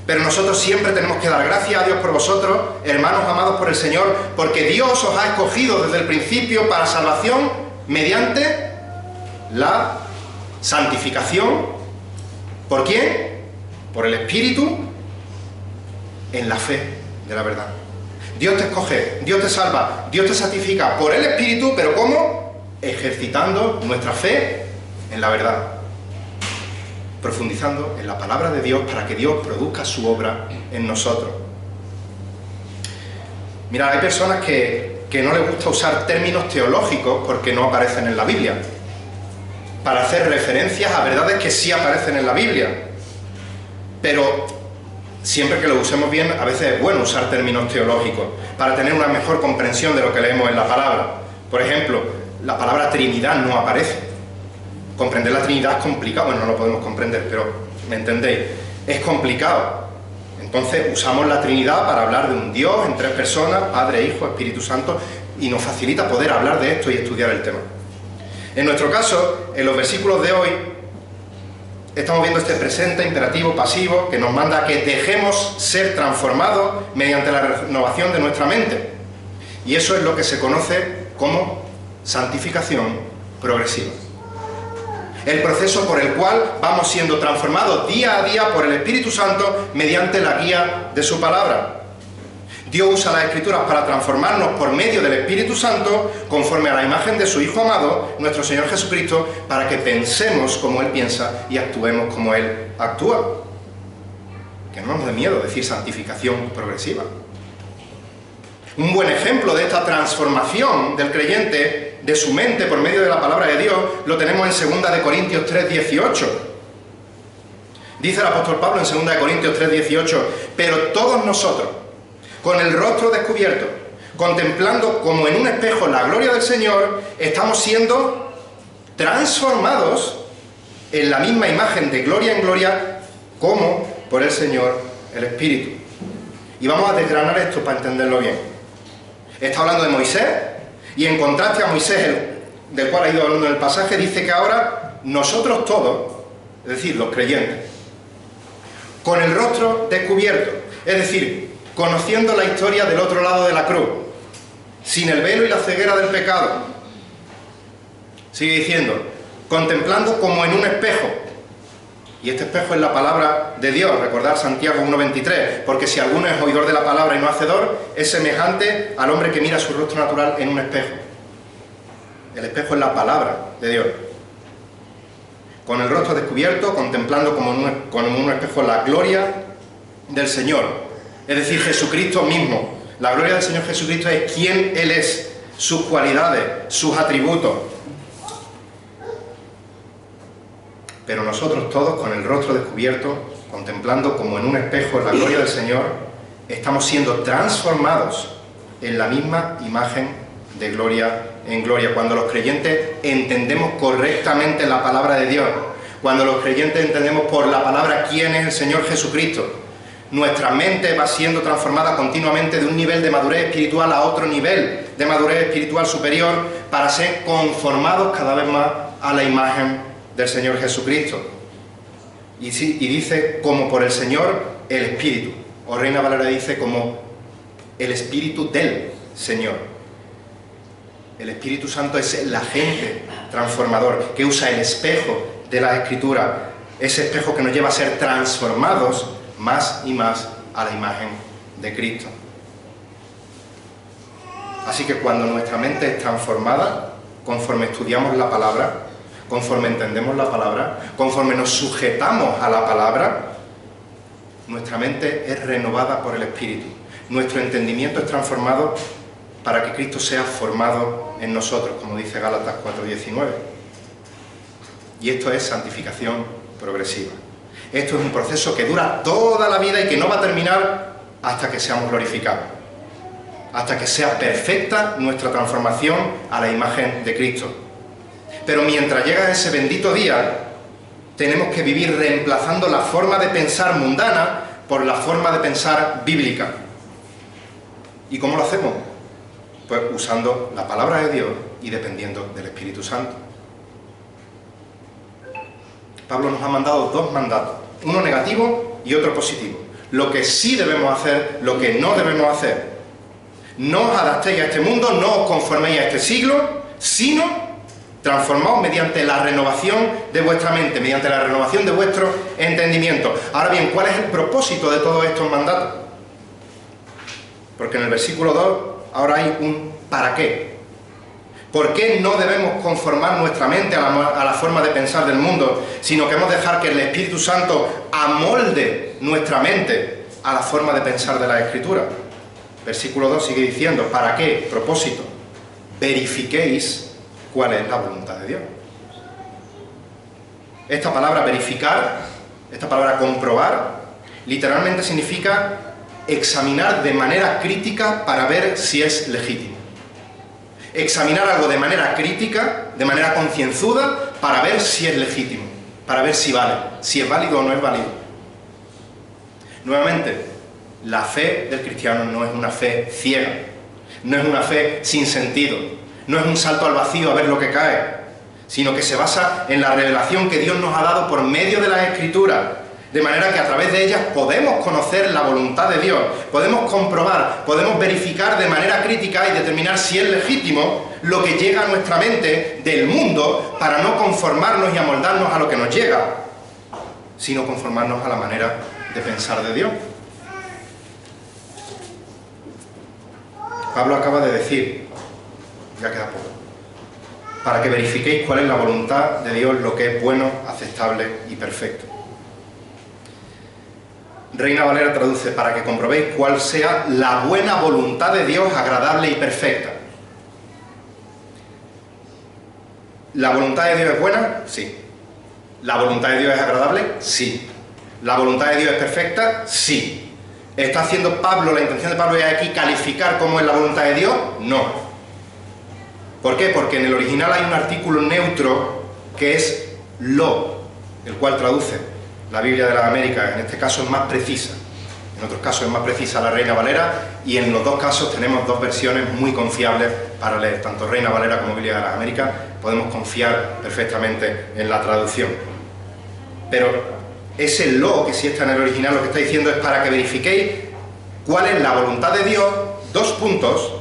pero nosotros siempre tenemos que dar gracias a Dios por vosotros, hermanos amados por el Señor, porque Dios os ha escogido desde el principio para salvación mediante la santificación. ¿Por quién? Por el Espíritu, en la fe de la verdad. Dios te escoge, Dios te salva, Dios te santifica por el Espíritu, pero ¿cómo? Ejercitando nuestra fe en la verdad. Profundizando en la palabra de Dios para que Dios produzca su obra en nosotros. Mirad, hay personas que no les gusta usar términos teológicos porque no aparecen en la Biblia, para hacer referencias a verdades que sí aparecen en la Biblia. Pero siempre que lo usemos bien, a veces es bueno usar términos teológicos para tener una mejor comprensión de lo que leemos en la palabra. Por ejemplo, la palabra Trinidad no aparece. Comprender la Trinidad es complicado. Bueno, no lo podemos comprender, pero ¿me entendéis? Es complicado. Entonces usamos la Trinidad para hablar de un Dios en tres personas, Padre, Hijo, Espíritu Santo, y nos facilita poder hablar de esto y estudiar el tema. En nuestro caso, en los versículos de hoy, estamos viendo este presente imperativo pasivo que nos manda a que dejemos ser transformados mediante la renovación de nuestra mente. Y eso es lo que se conoce como santificación progresiva. El proceso por el cual vamos siendo transformados día a día por el Espíritu Santo mediante la guía de su palabra. Dios usa las Escrituras para transformarnos por medio del Espíritu Santo conforme a la imagen de su Hijo amado, nuestro Señor Jesucristo, para que pensemos como Él piensa y actuemos como Él actúa. Que no nos dé miedo decir santificación progresiva. Un buen ejemplo de esta transformación del creyente, de su mente por medio de la palabra de Dios, lo tenemos en 2 de Corintios 3:18. Dice el apóstol Pablo en 2 de Corintios 3:18: pero todos nosotros, con el rostro descubierto, contemplando como en un espejo la gloria del Señor, estamos siendo transformados en la misma imagen de gloria en gloria, como por el Señor el Espíritu. Y vamos a desgranar esto para entenderlo bien. Está hablando de Moisés, y en contraste a Moisés, del cual ha ido hablando en el pasaje, dice que ahora nosotros todos, es decir, los creyentes, con el rostro descubierto, es decir, conociendo la historia del otro lado de la cruz, sin el velo y la ceguera del pecado. Sigue diciendo, contemplando como en un espejo, y este espejo es la palabra de Dios. Recordad Santiago 1:23, porque si alguno es oidor de la palabra y no hacedor, es semejante al hombre que mira su rostro natural en un espejo. El espejo es la palabra de Dios. Con el rostro descubierto, contemplando como en un espejo la gloria del Señor, es decir, Jesucristo mismo. La gloria del Señor Jesucristo es quién Él es, sus cualidades, sus atributos. Pero nosotros todos, con el rostro descubierto, contemplando como en un espejo la gloria del Señor, estamos siendo transformados en la misma imagen de gloria en gloria. Cuando los creyentes entendemos correctamente la palabra de Dios, cuando los creyentes entendemos por la palabra quién es el Señor Jesucristo, nuestra mente va siendo transformada continuamente de un nivel de madurez espiritual a otro nivel de madurez espiritual superior, para ser conformados cada vez más a la imagen del Señor Jesucristo. Y dice, como por el Señor, el Espíritu. O Reina Valera dice, como el Espíritu del Señor. El Espíritu Santo es el agente transformador que usa el espejo de la Escritura, ese espejo que nos lleva a ser transformados más y más a la imagen de Cristo. Así que cuando nuestra mente es transformada, conforme estudiamos la palabra, conforme entendemos la palabra, conforme nos sujetamos a la palabra, nuestra mente es renovada por el Espíritu. Nuestro entendimiento es transformado para que Cristo sea formado en nosotros, como dice Gálatas 4:19. Y esto es santificación progresiva. Esto es un proceso que dura toda la vida y que no va a terminar hasta que seamos glorificados, hasta que sea perfecta nuestra transformación a la imagen de Cristo. Pero mientras llega ese bendito día, tenemos que vivir reemplazando la forma de pensar mundana por la forma de pensar bíblica. ¿Y cómo lo hacemos? Pues usando la palabra de Dios y dependiendo del Espíritu Santo. Pablo nos ha mandado dos mandatos, uno negativo y otro positivo. Lo que sí debemos hacer, lo que no debemos hacer. No os adaptéis a este mundo, no os conforméis a este siglo, sino transformaos mediante la renovación de vuestra mente, mediante la renovación de vuestro entendimiento. Ahora bien, ¿cuál es el propósito de todos estos mandatos? Porque en el versículo 2 ahora hay un ¿para qué? ¿Por qué no debemos conformar nuestra mente a la forma de pensar del mundo, sino que hemos de dejar que el Espíritu Santo amolde nuestra mente a la forma de pensar de la Escritura? Versículo 2 sigue diciendo, ¿para qué? Propósito. Verifiquéis cuál es la voluntad de Dios. Esta palabra verificar, esta palabra comprobar, literalmente significa examinar de manera crítica para ver si es legítimo. Examinar algo de manera crítica, de manera concienzuda, para ver si es legítimo, para ver si vale, si es válido o no es válido. Nuevamente, la fe del cristiano no es una fe ciega, no es una fe sin sentido, no es un salto al vacío a ver lo que cae, sino que se basa en la revelación que Dios nos ha dado por medio de las Escrituras, de manera que a través de ellas podemos conocer la voluntad de Dios, podemos comprobar, podemos verificar de manera crítica y determinar si es legítimo lo que llega a nuestra mente del mundo, para no conformarnos y amoldarnos a lo que nos llega, sino conformarnos a la manera de pensar de Dios. Pablo acaba de decir, ya queda poco, para que verifiquéis cuál es la voluntad de Dios, lo que es bueno, aceptable y perfecto. Reina Valera traduce, para que comprobéis cuál sea la buena voluntad de Dios, agradable y perfecta. ¿La voluntad de Dios es buena? Sí. ¿La voluntad de Dios es agradable? Sí. ¿La voluntad de Dios es perfecta? Sí. ¿Está haciendo Pablo, la intención de Pablo es aquí calificar cómo es la voluntad de Dios? No. ¿Por qué? Porque en el original hay un artículo neutro que es lo, el cual traduce la Biblia de las Américas. En este caso es más precisa, en otros casos es más precisa la Reina Valera, y en los dos casos tenemos dos versiones muy confiables para leer, tanto Reina Valera como Biblia de las Américas. Podemos confiar perfectamente en la traducción. pero ese lo que sí está en el original, lo que está diciendo es para que verifiquéis cuál es la voluntad de Dios, dos puntos,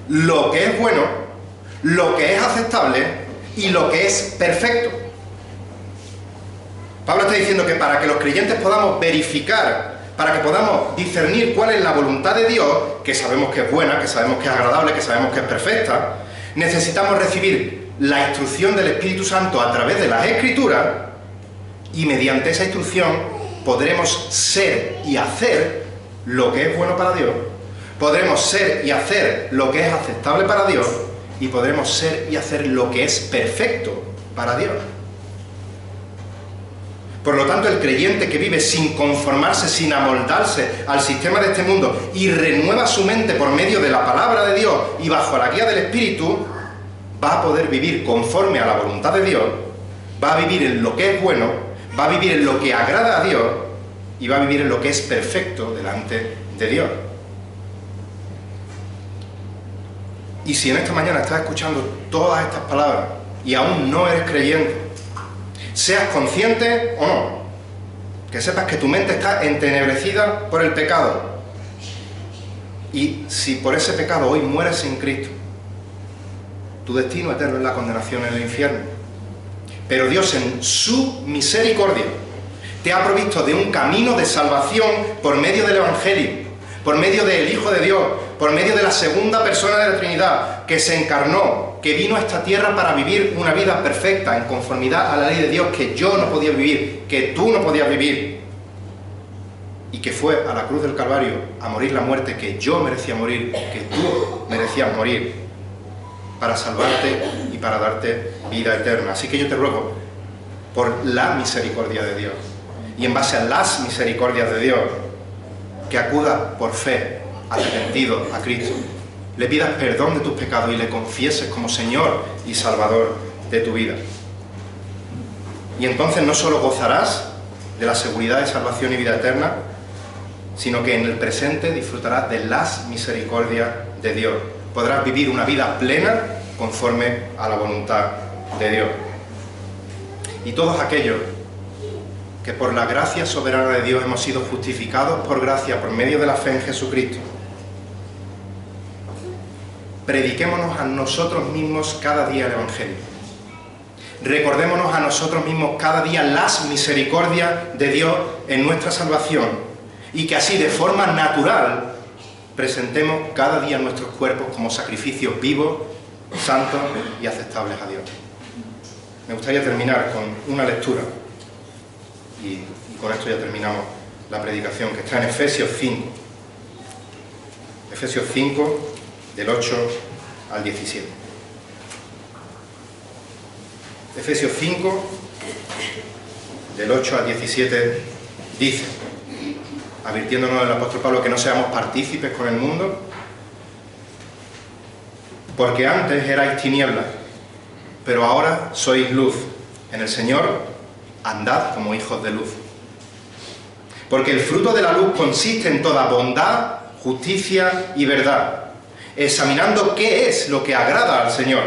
lo que es bueno, lo que es aceptable y lo que es perfecto. Pablo está diciendo que para que los creyentes podamos verificar, para que podamos discernir cuál es la voluntad de Dios, que sabemos que es buena, que sabemos que es agradable, que sabemos que es perfecta, necesitamos recibir la instrucción del Espíritu Santo a través de las Escrituras, y mediante esa instrucción podremos ser y hacer lo que es bueno para Dios, podremos ser y hacer lo que es aceptable para Dios, y podremos ser y hacer lo que es perfecto para Dios. Por lo tanto, el creyente que vive sin conformarse, sin amoldarse al sistema de este mundo y renueva su mente por medio de la palabra de Dios y bajo la guía del Espíritu, va a poder vivir conforme a la voluntad de Dios, va a vivir en lo que es bueno, va a vivir en lo que agrada a Dios y va a vivir en lo que es perfecto delante de Dios. Y si en esta mañana estás escuchando todas estas palabras y aún no eres creyente, seas consciente o no, que sepas que tu mente está entenebrecida por el pecado, y si por ese pecado hoy mueres sin Cristo, tu destino eterno es la condenación en el infierno. Pero Dios, en su misericordia, te ha provisto de un camino de salvación por medio del Evangelio, por medio del Hijo de Dios, por medio de la segunda persona de la Trinidad, que se encarnó, que vino a esta tierra para vivir una vida perfecta, en conformidad a la ley de Dios, que yo no podía vivir, que tú no podías vivir, y que fue a la cruz del Calvario a morir la muerte que yo merecía morir, que tú merecías morir, para salvarte y para darte vida eterna. Así que yo te ruego, por la misericordia de Dios, y en base a las misericordias de Dios, que acudas por fe, arrepentido a Cristo, le pidas perdón de tus pecados y le confieses como Señor y Salvador de tu vida. Y entonces no solo gozarás de la seguridad de salvación y vida eterna, sino que en el presente disfrutarás de las misericordias de Dios. Podrás vivir una vida plena conforme a la voluntad de Dios. Y todos aquellos que por la gracia soberana de Dios hemos sido justificados por gracia, por medio de la fe en Jesucristo, prediquémonos a nosotros mismos cada día el Evangelio. Recordémonos a nosotros mismos cada día las misericordias de Dios en nuestra salvación, y que así de forma natural presentemos cada día nuestros cuerpos como sacrificios vivos, santos y aceptables a Dios. Me gustaría terminar con una lectura, y con esto ya terminamos la predicación, que está en Efesios 5. Efesios 5, del 8 al 17. Efesios 5, del 8 al 17, dice, advirtiéndonos el apóstol Pablo que no seamos partícipes con el mundo, porque antes erais tinieblas, pero ahora sois luz. En el Señor andad como hijos de luz. Porque el fruto de la luz consiste en toda bondad, justicia y verdad, examinando qué es lo que agrada al Señor,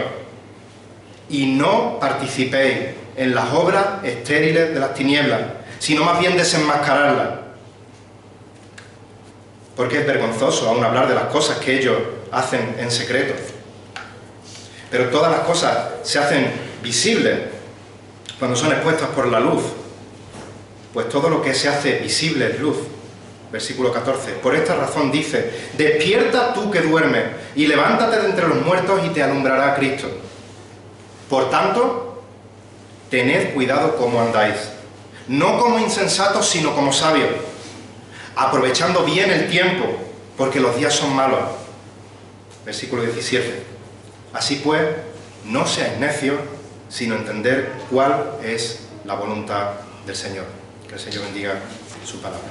y no participéis en las obras estériles de las tinieblas, sino más bien desenmascararlas. Porque es vergonzoso aún hablar de las cosas que ellos hacen en secreto. Pero todas las cosas se hacen visibles cuando son expuestas por la luz. Pues todo lo que se hace visible es luz. Versículo 14. Por esta razón dice, despierta tú que duermes, y levántate de entre los muertos y te alumbrará Cristo. Por tanto, tened cuidado cómo andáis, no como insensatos, sino como sabios, aprovechando bien el tiempo, porque los días son malos. Versículo 17. Así pues, no seáis necios, sino entender cuál es la voluntad del Señor. Que el Señor bendiga su palabra.